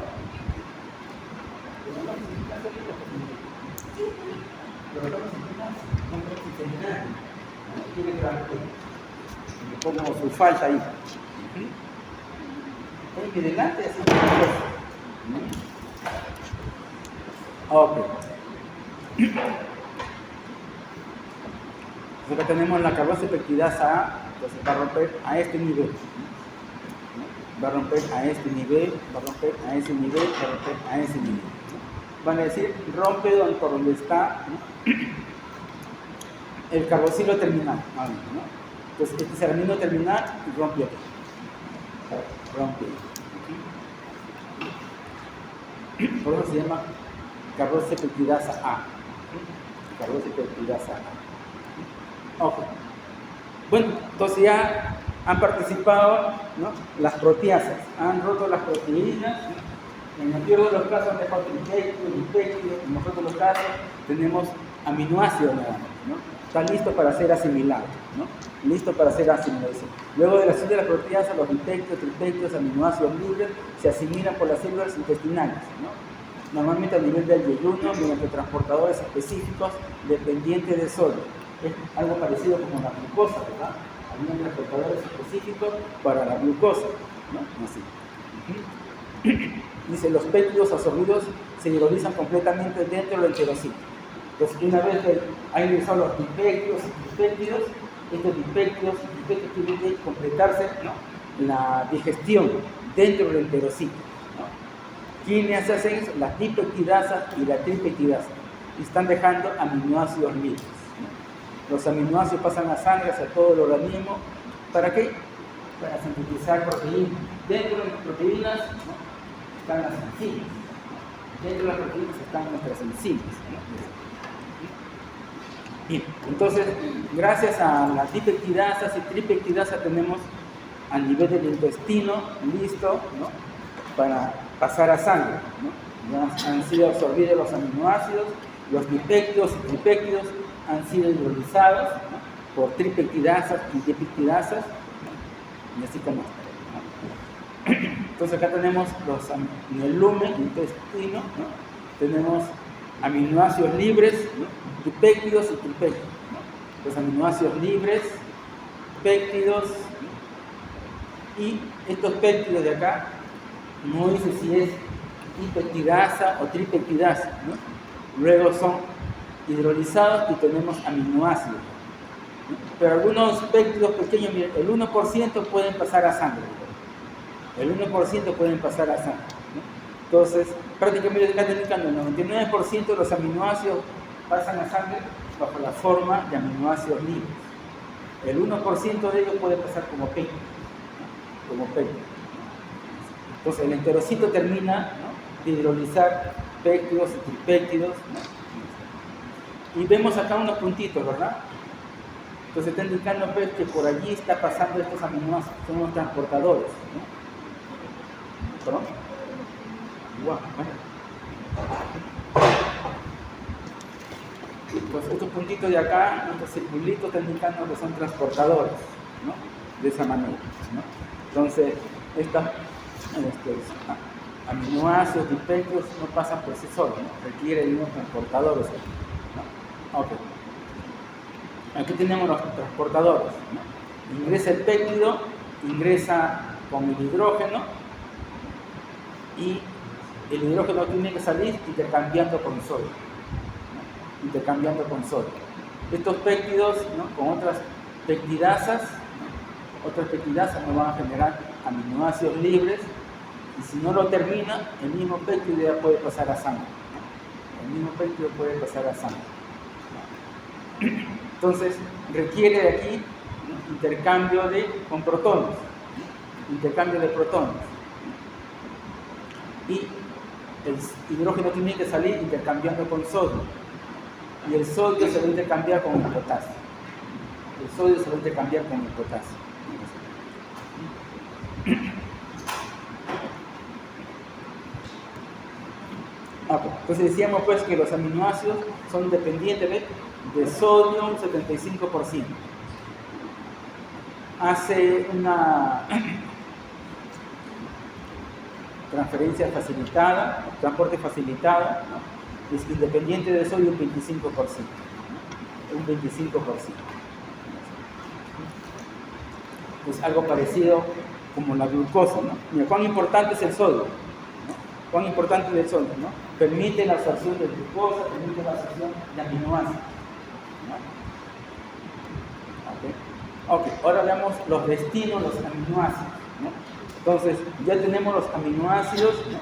Como su falta ahí. En delante así. Ok. Acá tenemos la carboxipeptidasa A, entonces va a romper a este nivel. Va a romper a este nivel, va a romper a ese nivel, va a romper a ese nivel. Van a decir, rompe por donde está, ¿no?, el carboxilo terminal, ¿no? Entonces, este es el amino terminal y rompe aquí. Rompe aquí. Por eso se llama carboxipeptidasa A. Carboxipeptidasa A. Ok. Bueno, entonces ya han participado, ¿no?, las proteasas, han roto las proteínas, ¿no? En el peor de los casos han dejado tripéptidos, en los otros casos tenemos aminoácidos nada más, ¿no? Está listo para ser asimilado, ¿no? Listo para ser asimilado. Luego de la acción de las proteasas, los dipéptidos, tripéptidos, aminoácidos libres se asimilan por las células intestinales, ¿no?, normalmente a nivel del yeyuno mediante transportadores específicos dependientes de sodio. Es algo parecido como la glucosa, ¿verdad? Hay transportadores específicos para la glucosa, ¿no? Así. Dice, los péptidos absorbidos se hidrolizan completamente dentro del enterocito. Entonces, una vez que hay ingresado los dipéptidos y tripéptidos, estos dipéptidos tienen que completarse, ¿no?, la digestión dentro del enterocito, ¿no? ¿Quiénes hacen eso? Las dipeptidasas y la tripeptidasa. y están dejando aminoácidos libres, ¿no? Los aminoácidos pasan a sangre, hacia todo el organismo. ¿Para qué? Para sintetizar proteínas. Dentro de las proteínas, ¿no?, están las enzimas. Dentro de las proteínas están nuestras enzimas, ¿no? Bien, entonces, gracias a las dipeptidasas y tripeptidasas tenemos a nivel del intestino listo, ¿no?, para pasar a sangre, ¿no? Ya han sido absorbidos los aminoácidos, los dipéptidos y tripéptidos han sido hidrolizados, ¿no?, por tripeptidasas y dipeptidasas, ¿no?, y así como esto, ¿no? Entonces acá tenemos en el lumen, intestino, ¿no?, tenemos aminoácidos libres, ¿no?, dipéptidos y tripéptidos, ¿no? Los aminoácidos libres, péptidos, ¿no?, y estos péptidos de acá no dice si es dipeptidasa o tripeptidasa, ¿no? Luego son hidrolizados y tenemos aminoácidos, ¿no? Pero algunos péptidos pequeños, miren, el 1% pueden pasar a sangre, el 1% pueden pasar a sangre, ¿no? Entonces, prácticamente acá está indicando el 99% de los aminoácidos pasan a sangre bajo la forma de aminoácidos libres. El 1% de ellos puede pasar como péptido, ¿no?, como péptido. Entonces el enterocito termina, ¿no?, de hidrolizar péptidos y tripéptidos, ¿no? Y vemos acá unos puntitos, ¿verdad? Entonces está indicando, pues, que por allí está pasando estos aminoácidos, son los transportadores, ¿no? ¿Perdón? Igual, bueno. Pues estos puntitos de acá, estos circulitos están indicando que son transportadores, ¿no?, de esa manera, ¿no? Entonces, estos aminoácidos, dipéptidos no pasan por sí solos, ¿no?, requieren unos transportadores, ¿no? Okay. Aquí tenemos los transportadores, ¿no? Ingresa el péptido, ingresa con el hidrógeno y el hidrógeno tiene que salir intercambiando con sodio, ¿no?, intercambiando con sodio. Estos péptidos, ¿no?, con otras peptidasas, ¿no?, otras peptidasas nos van a generar aminoácidos libres, y si no lo termina, el mismo péptido ya puede pasar a sangre, ¿no? El mismo péptido puede pasar a sangre, ¿no? Entonces requiere de aquí, ¿no?, intercambio con protones, ¿no?, intercambio de protones, ¿no? Y el hidrógeno tiene que salir intercambiando con sodio, y el sodio se va a intercambiar con el potasio, el sodio se va a intercambiar con el potasio. Entonces decíamos, pues, que los aminoácidos son dependientes de sodio un 75%. Hace una transferencia facilitada, transporte facilitado, ¿no?, es independiente de sodio un 25%, ¿no?, un 25%. Pues algo parecido como la glucosa, ¿no? Mira, ¿cuán importante es el sodio? ¿No? ¿Cuán importante es el sodio? ¿No? Permite la absorción de glucosa, permite la absorción de aminoácidos, ¿no? Okay. Ahora veamos los destinos de los aminoácidos, ¿no? Entonces, ya tenemos los aminoácidos, ¿no?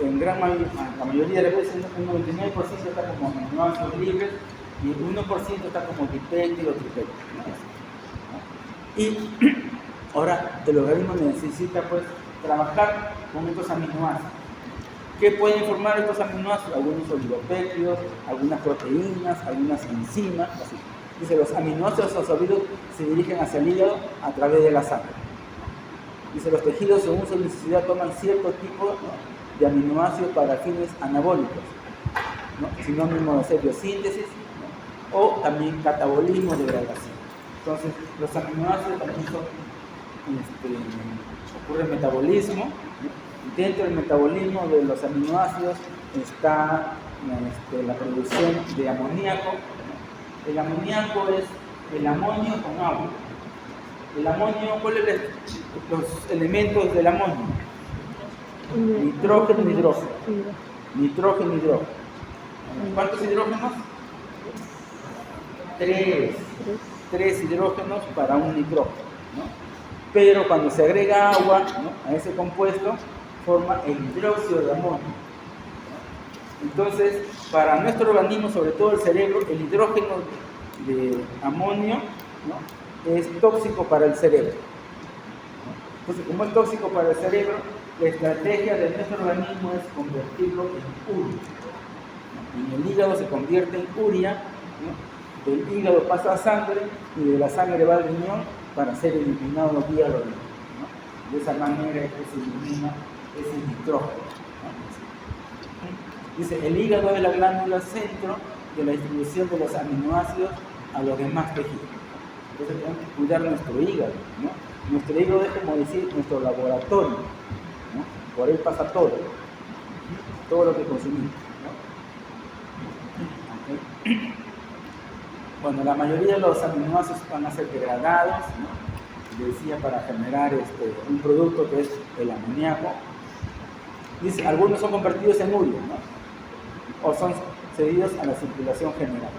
En la mayoría de las veces, un 99% está como aminoácidos libres y el 1% está como dipéptido o tripéptido, ¿no? Y ahora el organismo necesita, pues, trabajar con estos aminoácidos. ¿Qué pueden formar estos aminoácidos? Algunos oligopéptidos, algunas proteínas, algunas enzimas, así. Dice, los aminoácidos absorbidos se dirigen hacia el hígado a través de la sangre. Dice, los tejidos según su necesidad toman cierto tipo, ¿no?, de aminoácidos para fines anabólicos, ¿no?, sinónimo de hacer biosíntesis, ¿no?, o también catabolismo, degradación. Entonces, los aminoácidos también ocurre el metabolismo, ¿no? Dentro del metabolismo de los aminoácidos está la producción de amoníaco. El amoníaco es el amonio con agua. El amonio, ¿cuáles son los elementos del amonio? Nitrógeno y hidrógeno. Nitrógeno y hidrógeno. ¿Cuántos hidrógenos? 3 hidrógenos para un nitrógeno, ¿no? Pero cuando se agrega agua, ¿no?, a ese compuesto, forma el hidróxido de amonio, ¿no? Entonces, para nuestro organismo, sobre todo el cerebro, el hidrógeno de amonio, ¿no?, es tóxico para el cerebro. Entonces, como es tóxico para el cerebro, la estrategia de nuestro organismo es convertirlo en urea. En el hígado se convierte en urea, ¿no? Del hígado pasa a sangre y de la sangre va al riñón para ser eliminado vía el riñón, ¿no? De esa manera es que se elimina ese nitrógeno, ¿no? Dice, el hígado es la glándula centro de la distribución de los aminoácidos a los demás tejidos. Entonces tenemos que cuidar nuestro hígado, ¿no? Nuestro hígado es, como decir, nuestro laboratorio, ¿no? Por él pasa todo lo que consumimos, ¿no? Okay. Bueno, la mayoría de los aminoácidos van a ser degradados, ¿no? Decía, para generar un producto que es el amoníaco. Dice, algunos son convertidos en urea, ¿no? O son cedidos a la circulación general.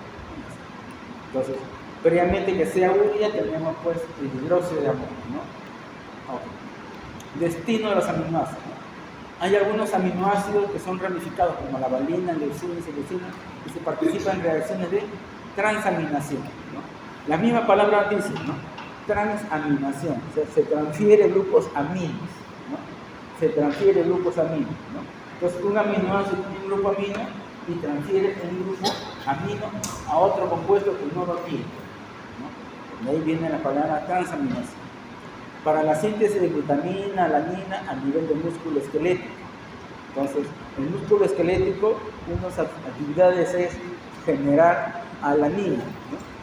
Entonces, previamente que sea urea, tenemos pues el hidróxido de amonio, ¿no? Okay. Destino de los aminoácidos, ¿no? Hay algunos aminoácidos que son ramificados, como la valina, leucina y celesina, y se participan en reacciones de transaminación, ¿no? La misma palabra dice, ¿no? Transaminación, o sea, se transfiere grupos aminos, ¿no? Se transfiere grupos aminos, ¿no? Entonces, un aminoácido tiene un grupo amino y transfiere un grupo amino a otro compuesto que no lo tiene, ¿no? De ahí viene la palabra transaminación. Para la síntesis de glutamina, alanina a nivel de músculo esquelético. Entonces, el músculo esquelético, una de sus actividades es generar alanina, ¿no?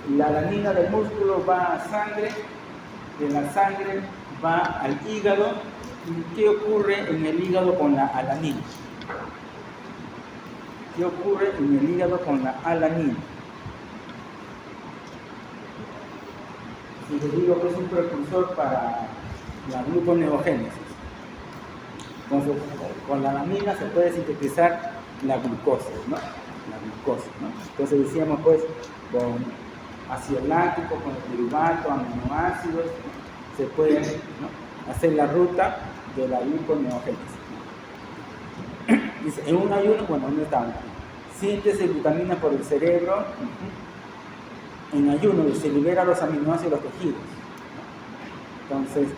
Y la alanina del músculo va a sangre, de la sangre va al hígado. ¿Y qué ocurre en el hígado con la alanina? ¿Qué ocurre en el hígado con la alanina? Si les digo que es un precursor para la gluconeogénesis. Entonces, con la alanina se puede sintetizar la glucosa, ¿no? La glucosa, ¿no? Entonces decíamos, pues, con ácido láctico, con el piruvato, aminoácidos, ¿no? Se puede, ¿no?, hacer la ruta de la gluconeogénesis. Dice, en un ayuno, bueno, ¿dónde estamos? Síntesis de glutamina por el cerebro. En ayuno se libera los aminoácidos de los tejidos, ¿no? Entonces,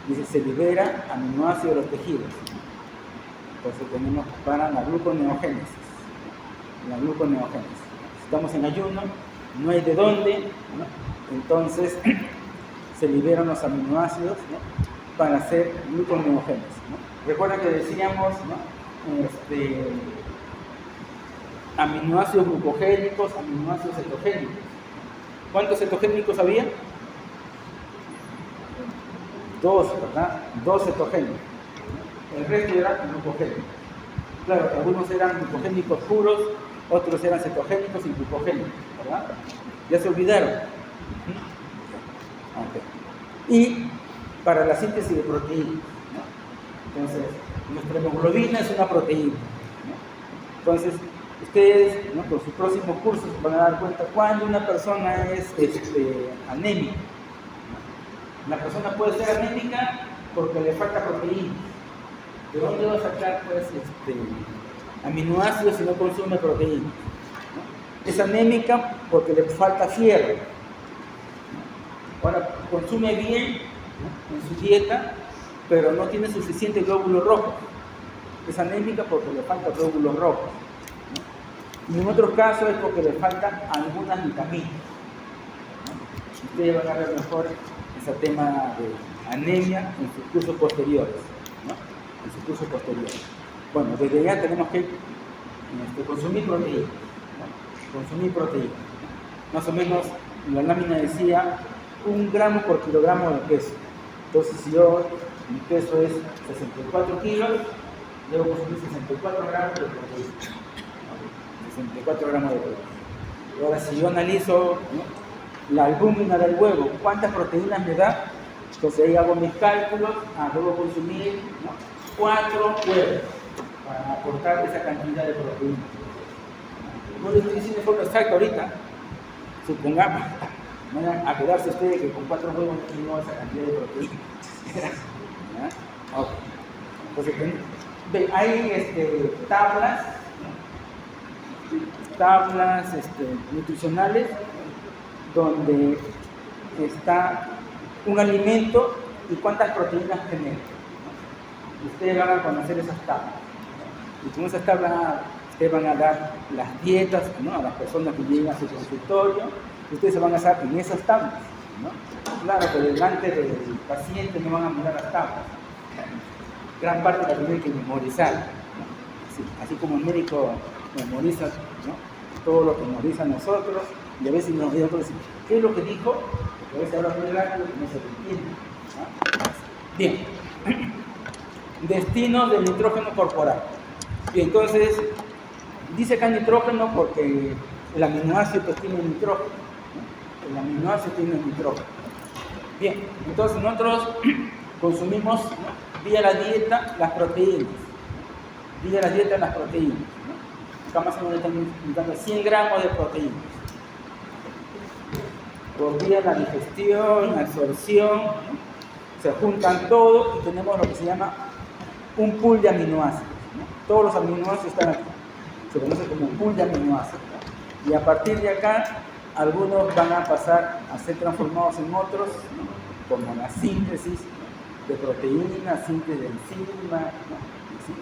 dice, se libera aminoácidos de los tejidos. Entonces tenemos para la gluconeogénesis. La gluconeogénesis. Si estamos en ayuno, no hay de dónde, ¿no? Entonces se liberan los aminoácidos, ¿no?, para hacer gluconeogénesis, ¿no? Recuerda que decíamos, ¿no?, aminoácidos glucogénicos, aminoácidos cetogénicos. ¿Cuántos cetogénicos había? 2, ¿verdad? 2 cetogénicos. El resto eran glucogénicos. Claro, que algunos eran glucogénicos puros, otros eran cetogénicos y glucogénicos, ¿verdad? Ya se olvidaron. Okay. Y para la síntesis de proteínas, ¿no? Entonces, nuestra hemoglobina es una proteína, ¿no? Entonces, ustedes, ¿no?, con sus próximos cursos van a dar cuenta cuando una persona es anémica. La persona puede ser anémica porque le falta proteína. ¿De dónde va a sacar, pues, aminoácidos si no consume proteína? ¿No? Es anémica porque le falta fierro, ¿no? Ahora, consume bien, ¿no?, en su dieta, pero no tiene suficiente glóbulos rojos. Es anémica porque le faltan glóbulos rojos, ¿no? Y en otros casos es porque le faltan algunas vitaminas, ¿no? Ustedes van a ver mejor ese tema de anemia en sus cursos posteriores, ¿no? En sus cursos posteriores. Bueno, desde ya tenemos que consumir proteína, ¿no? Consumir proteína. Más o menos la lámina decía 1 gramo por kilogramo de peso. Entonces, si mi peso es 64 kilos, debo consumir 64 gramos de proteína, ¿no? 64 gramos de proteína. Ahora, si yo analizo, ¿no?, la albúmina del huevo, ¿cuántas proteínas me da? Entonces ahí hago mis cálculos, debo consumir, ¿no?, 4 huevos para aportar esa cantidad de proteína. No les estoy diciendo de forma exacta ahorita, supongamos, van a quedarse ustedes que con 4 huevos no esa cantidad de proteína. ¿Ya? Okay. Entonces, hay tablas, tablas nutricionales donde está un alimento y cuántas proteínas genera. Ustedes van a conocer esas tablas. Y con esas tablas ustedes van a dar las dietas, ¿no?, a las personas que llegan a su consultorio. Ustedes se van a basar en esas tablas, ¿no? Claro, pero delante del paciente no van a mirar las tablas. Gran parte la tienen que memorizar, ¿no? Así como el médico memoriza, ¿no?, todo lo que memoriza nosotros, y a veces nos decimos, ¿qué es lo que dijo? Porque a veces habla muy rápido y no se lo entiende, ¿no? Bien. Destino del nitrógeno corporal. Bien, entonces, dice acá nitrógeno porque el aminoácido pues tiene nitrógeno, ¿no? El aminoácido tiene nitrógeno. Bien, entonces nosotros consumimos, ¿no?, vía la dieta las proteínas. Vía la dieta las proteínas, ¿no? Acá más o menos estamos indicando 100 gramos de proteínas. Por vía la digestión, la absorción, ¿no?, se juntan todo y tenemos lo que se llama un pool de aminoácidos, ¿no? Todos los aminoácidos están aquí. Se conoce como un pool de aminoácidos, ¿no? Y a partir de acá, algunos van a pasar a ser transformados en otros, ¿no?, como la síntesis, ¿no?, de proteínas, síntesis de enzimas, ¿no?, ¿sí?,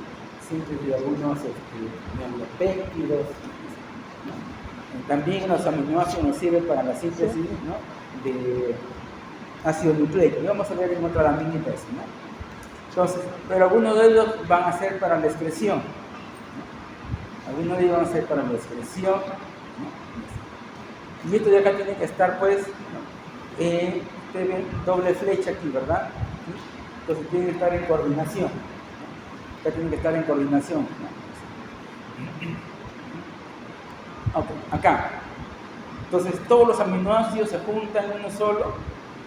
síntesis de algunos neopéptidos, ¿no? También los aminoácidos nos sirven para la síntesis, ¿no?, de ácido nucleico. Y vamos a ver en otra laminita eso, ¿no? Entonces, pero algunos de ellos van a ser para la excreción, ¿no? Algunos de ellos van a ser para la excreción, ¿no? Y esto de acá tiene que estar, pues, ¿no?, ustedes ven doble flecha aquí, ¿verdad? ¿Sí? Entonces tiene que estar en coordinación, ¿no? Acá tiene que estar en coordinación, ¿no? Ok, acá. Entonces todos los aminoácidos se juntan en uno solo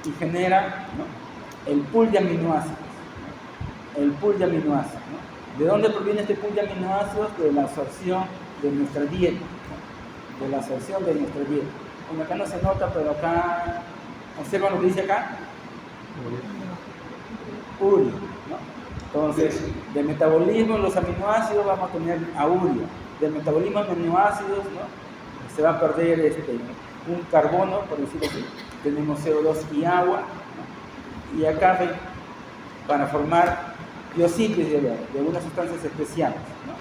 y generan, ¿no?, el pool de aminoácidos. El pool de aminoácidos, ¿no? ¿De dónde proviene este pool de aminoácidos? De la absorción de nuestra dieta, ¿no?, de la absorción de nuestra dieta. Como acá no se nota, pero acá, observan lo que dice acá, urea, ¿no? Entonces, del metabolismo de los aminoácidos vamos a tener a urea. Del metabolismo de aminoácidos, ¿no?, se va a perder un carbono, por decirlo así. Tenemos CO2 y agua, ¿no? Y acá para formar biosíntesis de algunas sustancias especiales, ¿no?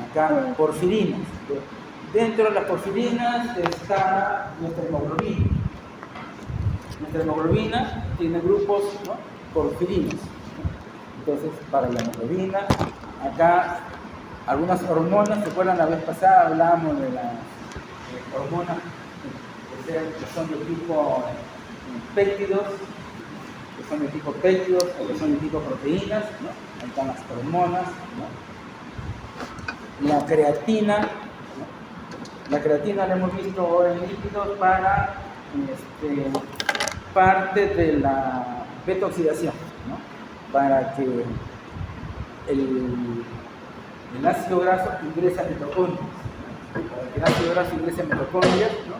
Acá porfirinas. Dentro de las porfirinas está nuestra hemoglobina. Nuestra hemoglobina tiene grupos, ¿no?, porfirinos, ¿no? Entonces, para la hemoglobina, acá algunas hormonas. ¿Se acuerdan la vez pasada? Hablábamos de las hormonas que son de tipo péptidos, que son de tipo péptidos o que son de tipo proteínas, ¿no? Ahí están las hormonas, ¿no? La creatina, ¿no? La creatina la hemos visto ahora en líquidos para parte de la beta-oxidación, ¿no? Para que el ácido graso ingrese a mitocondrias, ¿no? Para que el ácido graso ingrese a mitocondrias, ¿no?,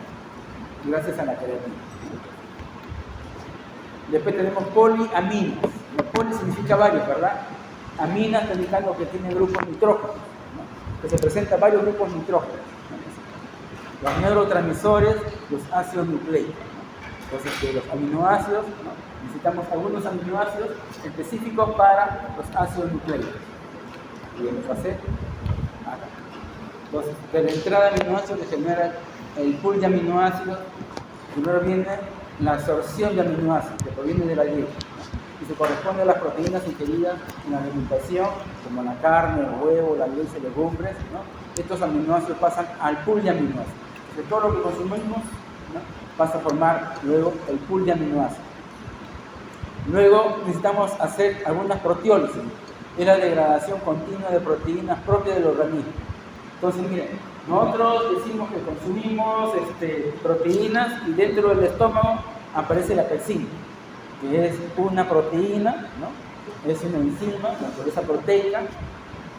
gracias a la creatina. Después tenemos poliaminas. Poli significa varios, ¿verdad? Aminas está indicando que tiene grupos nitrógenos, ¿no?, que se presentan varios grupos nitrógenos, ¿no? Los neurotransmisores, los ácidos nucleicos, ¿no? Entonces, de los aminoácidos, ¿no?, necesitamos algunos aminoácidos específicos para los ácidos nucleicos. Y lo pasé acá. Entonces, de la entrada de aminoácidos que genera el pool de aminoácidos, primero viene la absorción de aminoácidos que proviene de la dieta, ¿no?, y se corresponde a las proteínas ingeridas en la alimentación, como la carne, el huevo, la leche, legumbres, ¿no? Estos aminoácidos pasan al pool de aminoácidos. De todo lo que consumimos, ¿no?, pasa a formar luego el pool de aminoácidos. Luego necesitamos hacer algunas proteólisis, es la degradación continua de proteínas propias del organismo. Entonces, miren, nosotros decimos que consumimos proteínas y dentro del estómago aparece la pepsina, que es una proteína, ¿no?, es una enzima, la naturaleza proteica.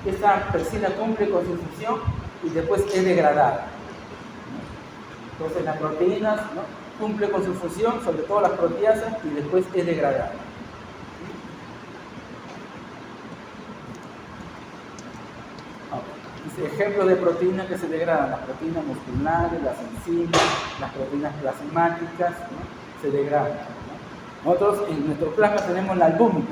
Esa pepsina cumple con su función y después es degradada, ¿no? Entonces, las proteínas, ¿no?, cumple con su función, sobre todo las proteasas, y después es degradada. ejemplos de proteínas que se degradan: las proteínas musculares, las enzimas, las proteínas plasmáticas, ¿no? Se degradan, ¿no? Nosotros en nuestro plasma tenemos la albúmina,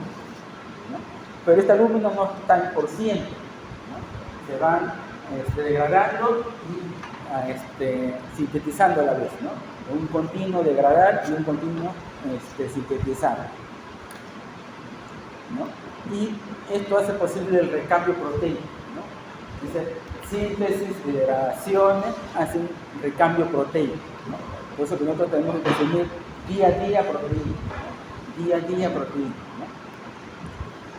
¿no? Pero esta albúmina no está en por ciento, ¿no? Se van degradando y sintetizando a la vez, ¿no? Un continuo degradar y un continuo sintetizar, ¿no? Y esto hace posible el recambio proteico, ¿no? Dice, síntesis y degradaciones hacen recambio proteico, ¿no? Por eso que nosotros tenemos que consumir día a día proteína, ¿no? Día a día proteína,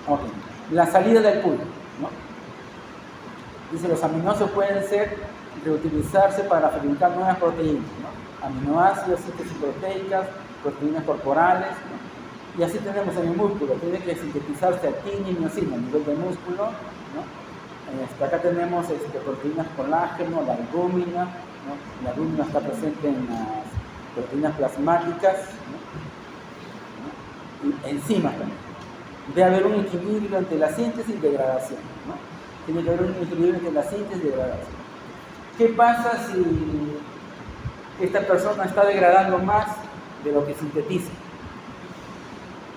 ¿no? Okay. La salida del pool, ¿no? Dice, los aminoácidos pueden reutilizarse para fabricar nuevas proteínas, ¿no? Aminoácidos, síntesis proteicas, proteínas corporales, ¿no? Y así tenemos en el músculo, tiene que sintetizarse actina y miocina a nivel del músculo, ¿no? Acá tenemos proteínas colágeno, la albúmina, ¿no? La albúmina está presente en las proteínas plasmáticas, ¿no? Y enzimas también. Debe haber un equilibrio entre la síntesis y degradación, ¿no? Tiene que haber un equilibrio entre la síntesis y degradación. ¿Qué pasa si esta persona está degradando más de lo que sintetiza?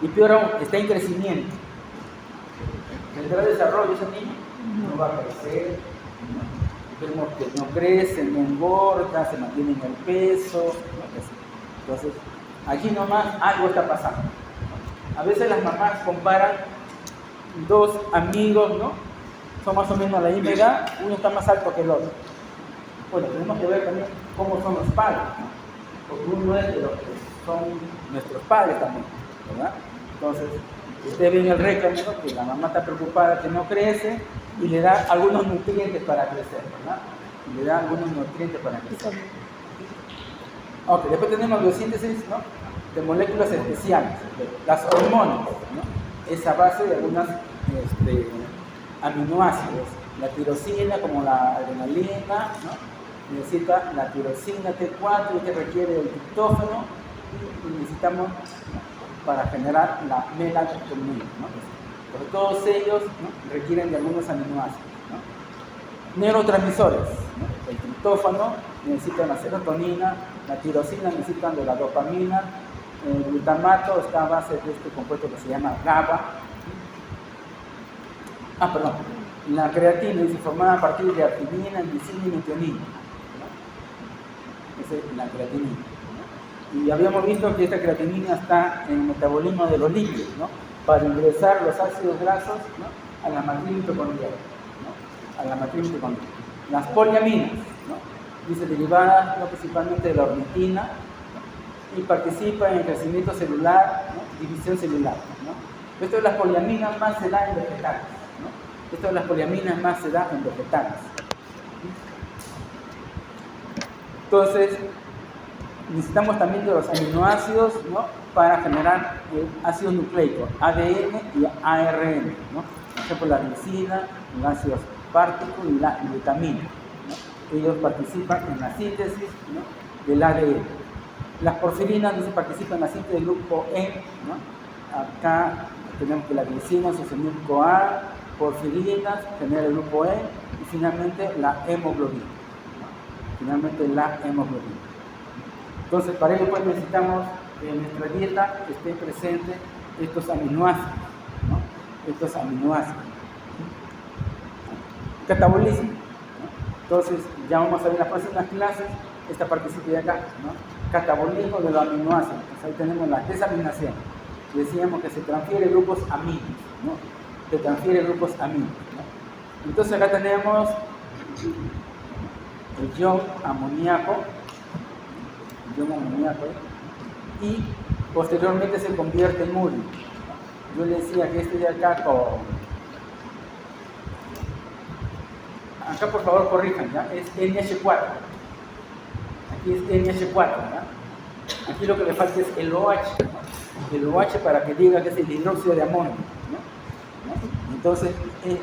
Y peor aún, está en crecimiento. ¿Tendrá desarrollo ese niño? No va a crecer, ¿no? Vemos que no crece, no engorda, se mantiene en el peso, ¿no? Entonces, aquí nomás algo está pasando. A veces las mamás comparan dos amigos, ¿no? Son más o menos la misma edad, uno está más alto que el otro. Bueno, tenemos que ver también cómo son los padres, ¿no? Porque uno es de los que son nuestros padres también, ¿verdad? Entonces, usted ve en el récord, ¿no? Que la mamá está preocupada que no crece y le da algunos nutrientes para crecer, ¿verdad? Y le da algunos nutrientes para crecer. Ok, después tenemos biosíntesis, ¿no? De moléculas especiales, las hormonas, ¿no? Es a base de algunos aminoácidos. La tirosina, como la adrenalina, ¿no? Necesita la tirosina T4 que requiere el triptófano y necesitamos, ¿no? Para generar la melatonina, ¿no? Pero todos ellos, ¿no? Requieren de algunos aminoácidos, ¿no? Neurotransmisores, ¿no? El triptófano necesita la serotonina, la tirosina necesita de la dopamina, el glutamato está a base de este compuesto que se llama GABA. La creatina dice formada a partir de arginina, glicina y metionina, ¿no? Esa es la creatinina, ¿no? Y habíamos visto que esta creatinina está en el metabolismo de los lípidos, ¿no? Para ingresar los ácidos grasos, ¿no? A la matriz mitocondrial, ¿no? A la matriz mitocondrial. Las poliaminas, ¿no? Dice derivadas, ¿no? Principalmente de la ornitina, ¿no? Y participa en el crecimiento celular, ¿no? División celular, ¿no? Esto de las poliaminas más se da en vegetales, ¿no? Esto de las poliaminas más se da en vegetales. Entonces, necesitamos también de los aminoácidos, ¿no? Para generar ácidos nucleicos, ADN y ARN, ¿no? Por ejemplo, la glicina, el ácido aspartico y la glutamina, ¿no? Ellos participan en la síntesis, ¿no? Del ADN. Las porfirinas participan en la síntesis del grupo E, ¿no? Acá tenemos que la glicina se une al CoA, porfirinas genera el grupo E y finalmente la hemoglobina, ¿no? Finalmente la hemoglobina. Entonces, para ello pues necesitamos que en nuestra dieta estén presentes estos aminoácidos, ¿no? Estos aminoácidos. Catabolismo, ¿no? Entonces, ya vamos a ver en las próximas clases esta partecita de acá, ¿no? Catabolismo de los aminoácidos. Entonces, ahí tenemos la desaminación. Decíamos que se transfiere grupos aminos, ¿no? Se transfiere grupos aminos, ¿no? Entonces, acá tenemos el ion amoníaco, y posteriormente se convierte en urio. Yo le decía que este de acá acá por favor corrijan, ¿ya? Es NH4. Aquí es NH4, ¿verdad? Aquí lo que le falta es el OH, ¿no? El OH para que diga que es el hidróxido de amonio, ¿no? Entonces,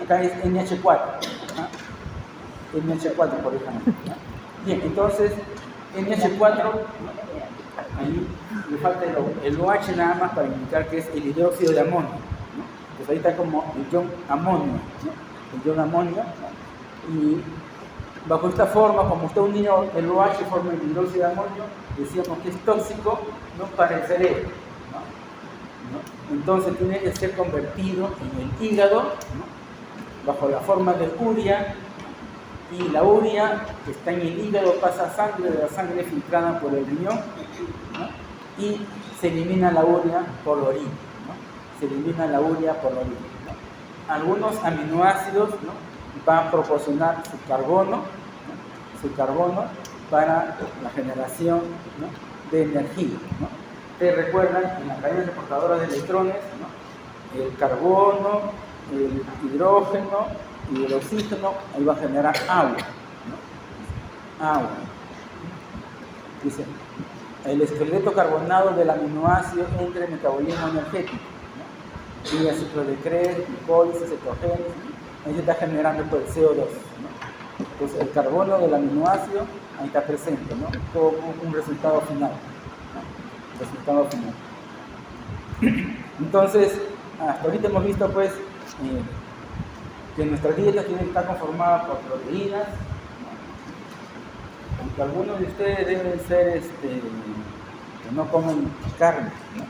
acá es NH4, ¿no? NH4, corrijan, ¿no? Bien, entonces NH4, ahí le falta el OH nada más para indicar que es el hidróxido de amonio, ¿no? Pues ahí está como el ion amonio, ¿no? El ion amonio, ¿no? Y bajo esta forma, como está unido el OH forma el hidróxido de amonio, decíamos que es tóxico, ¿no?, para el cerebro, ¿no? Entonces tiene que ser convertido en el hígado, ¿no?, bajo la forma de urea, y la urea que está en el hígado pasa a sangre, de la sangre filtrada por el riñón, ¿no?, y se elimina la urea por la orina, ¿no? Se elimina la urea por la orina, ¿no? Algunos aminoácidos, ¿no?, van a proporcionar su carbono, ¿no?, su carbono para la generación, ¿no?, de energía, ¿no? Ustedes recuerdan en la cadena transportadora de electrones, ¿no?, el carbono, el hidrógeno y el oxígeno, ahí va a generar agua, ¿no? Agua. Dice, el esqueleto carbonado del aminoácido entra en metabolismo energético, ¿no? Vía ciclo de Krebs, glicólisis, cetogénesis, ahí se está generando pues, el CO2, ¿no? Entonces el carbono del aminoácido ahí está presente, ¿no? Todo un resultado final, ¿no? Resultado final. Entonces, hasta ahorita hemos visto pues que nuestra dieta tiene que estar conformada por proteínas, ¿no? Aunque algunos de ustedes deben ser que no comen carne, ¿no?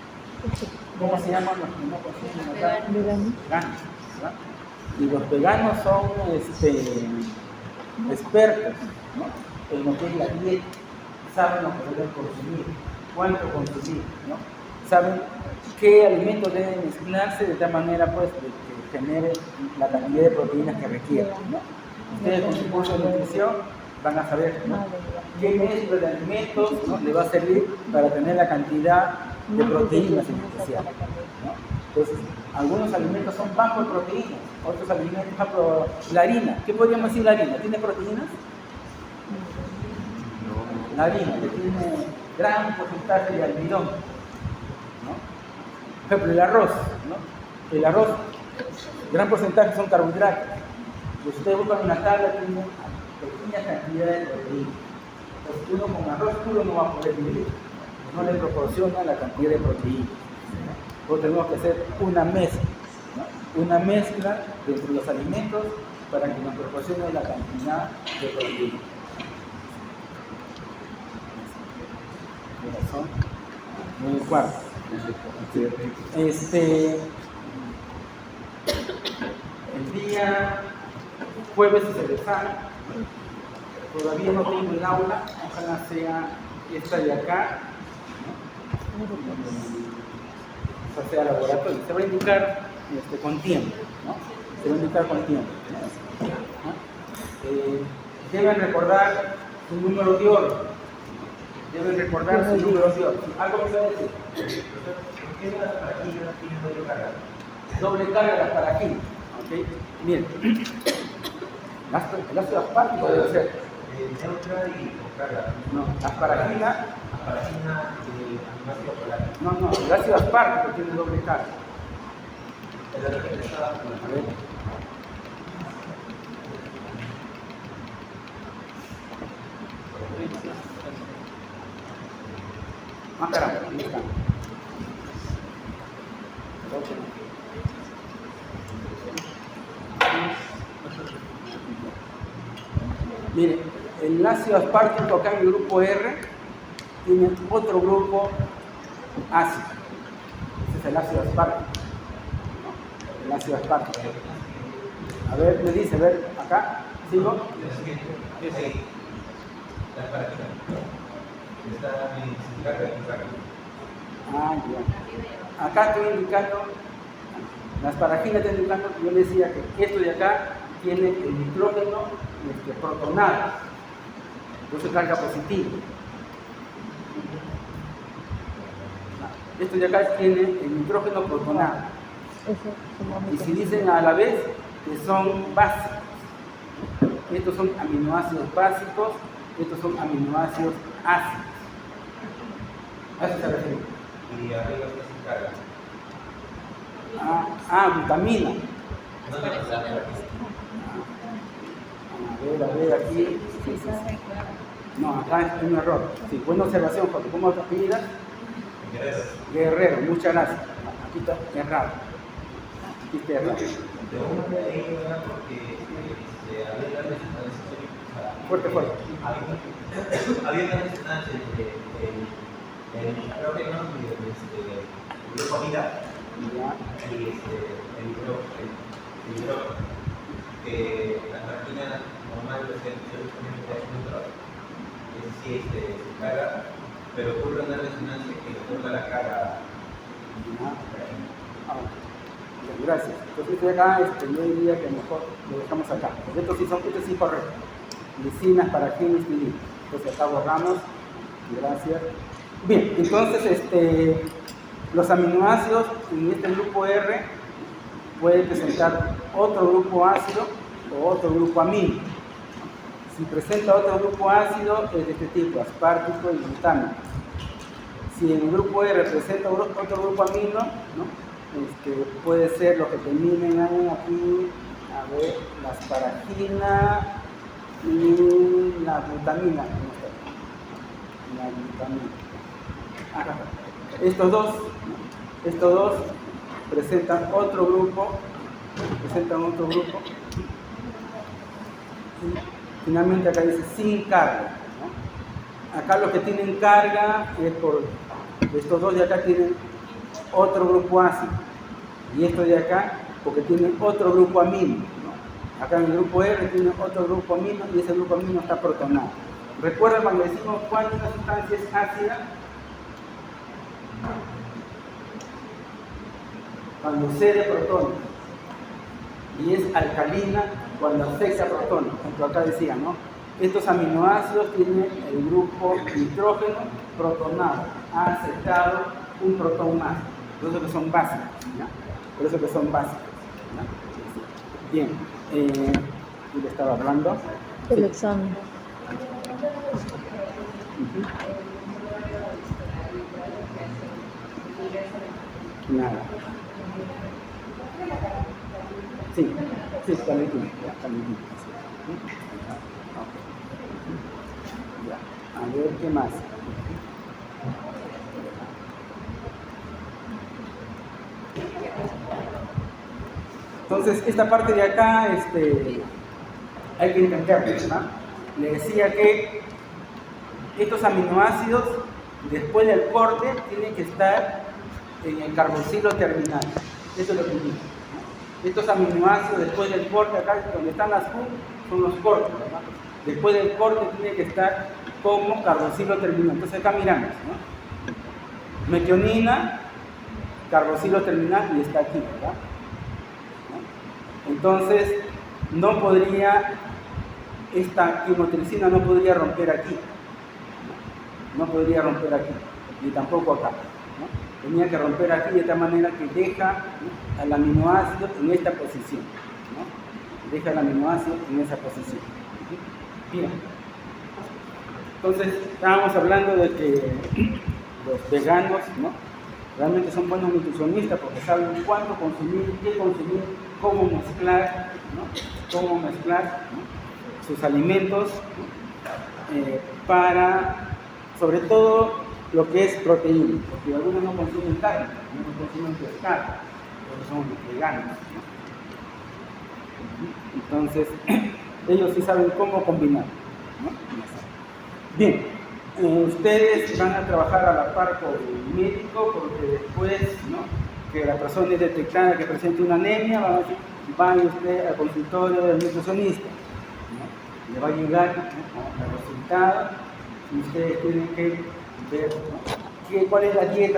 ¿Cómo se llaman los que no consumen la carne? Veganos. ¿Verdad? Y los veganos son expertos, ¿no?, en lo que es la dieta, saben lo que deben consumir, cuánto consumir, ¿no? Saben qué alimentos deben mezclarse de tal manera pues, que genere la cantidad de proteínas que requieren, ¿no? Ustedes con su curso de nutrición van a saber, ¿no?, qué mezcla de alimentos, ¿no?, le va a servir para tener la cantidad de proteínas en especial, ¿no? Entonces, algunos alimentos son bajos de proteínas, otros alimentos, por ejemplo, la harina. ¿Qué podríamos decir la harina? ¿Tiene proteínas? La harina, que tiene gran porcentaje de almidón, ¿no? Por ejemplo, el arroz, ¿no? El arroz, gran porcentaje son carbohidratos. Si ustedes buscan una tabla, tiene pequeñas cantidades de proteínas. Entonces, uno con arroz puro no va a poder vivir, no le proporciona la cantidad de proteínas. Entonces tenemos que hacer una mezcla, ¿no?, una mezcla entre los alimentos para que nos proporcione la cantidad de proteínas. Muy cuarto. El día jueves es el examen. Todavía no tengo el aula, ojalá sea esta de acá, ¿no? O sea, laboratorio. Se va a indicar con tiempo, ¿no? Se va a indicar con tiempo, ¿no? Deben recordar su número de orden. Deben recordar su número de orden. ¿Algo que se va a decir? ¿Por qué las paraquinas tienen doble carga? Doble carga las paraquinas, ¿ok? Miren, el ácido aspartico debe ser neutra y con carga. No, las paraquinas. No, el ácido aspartico tiene doble carga. A ver. Ah, caramba, ahí está. Mire, el ácido aspartico acá en el grupo R tiene otro grupo ácido. Ese es el ácido aspartico. El ácido aspartico. A ver, me dice, a ver, acá, ¿sigo? Ah, ya. Acá estoy indicando, las paraquinas están indicando, yo le decía que esto de acá tiene el nitrógeno protonado, entonces carga positiva. Esto de acá tiene el nitrógeno protonado. Y si dicen a la vez que son básicos, estos son aminoácidos básicos, estos son aminoácidos ácidos. A eso se refiere. Y arriba se carga. Vitamina. A ver, aquí. Sí. No, acá es un error. Sí, buena observación, porque ¿cómo te pidas? Guerrero, muchas gracias. Aquí está errado. Quiste errar. Fuerte, fuerte. Había una distancia entre el nitrógeno y el glucomida Ya. y el hidrógeno, que la máquina normal es el nitrógeno, sí se carga, pero ocurre una resonancia que le toca la cara. Gracias. Entonces acá yo diría que mejor lo dejamos acá. Porque esto sí es correcto. Licinas, paraquines, y entonces acá borramos. Gracias. Bien, entonces los aminoácidos en este grupo R pueden presentar otro grupo ácido o otro grupo amino. Si presenta otro grupo ácido es de este tipo, aspartico y glutámico. Si en el grupo R presenta otro grupo amino, ¿no? Puede ser lo que terminen aquí, a ver, la asparagina y la glutamina. La glutamina. Estos dos presentan otro grupo. Y finalmente acá dice sin carga, ¿no? Acá los que tienen carga es por estos dos de acá tienen otro grupo ácido y estos de acá porque tienen otro grupo amino, ¿no? Acá en el grupo R tiene otro grupo amino y ese grupo amino está protonado. ¿Recuerdan cuando decimos cuando una sustancia es ácida? Cuando cede protones, y es alcalina cuando afecta protones. Por ejemplo, acá decía, ¿no? Estos aminoácidos tienen el grupo nitrógeno protonado, ha aceptado un protón más. Por eso que son básicos, ¿no? Por eso que son básicos, ¿no? Bien, ¿y le estaba hablando? El examen. Nada. Sí, también. Ya, a ver qué más. Entonces, esta parte de acá, hay que entenderlo, ¿no? Le decía que estos aminoácidos, después del corte, tienen que estar en el carboxilo terminal. Eso es lo que indica, ¿no? Estos aminoácidos, después del corte, acá donde están las U, son los cortes, ¿no? Después del corte tiene que estar como carboxilo terminal. Entonces acá miramos, ¿no? Metionina, carboxilo terminal y está aquí, ¿verdad? ¿No? Entonces, no podría, esta quimotricina no podría romper aquí, no podría romper aquí, ni tampoco acá, ¿no? Tenía que romper aquí de tal manera que deja, ¿no?, al aminoácido en esta posición, ¿no? Deja el aminoácido en esa posición. Bien. Entonces, estábamos hablando de que los veganos, ¿no?, realmente son buenos nutricionistas porque saben cuánto consumir, qué consumir, cómo mezclar, ¿no?, cómo mezclar, ¿no?, sus alimentos, ¿no?, para, sobre todo, lo que es proteína, porque algunos no consumen carne, no consumen pescado, porque son veganos, ¿no? Entonces, ellos sí saben cómo combinar, ¿no? Bien, ustedes van a trabajar a la par con el médico, porque después, ¿no?, que la persona es detectada que presente una anemia, va usted al consultorio del nutricionista, ¿no? Le va a llegar, ¿no?, el resultado y ustedes tienen que ver, ¿no?, cuál es la dieta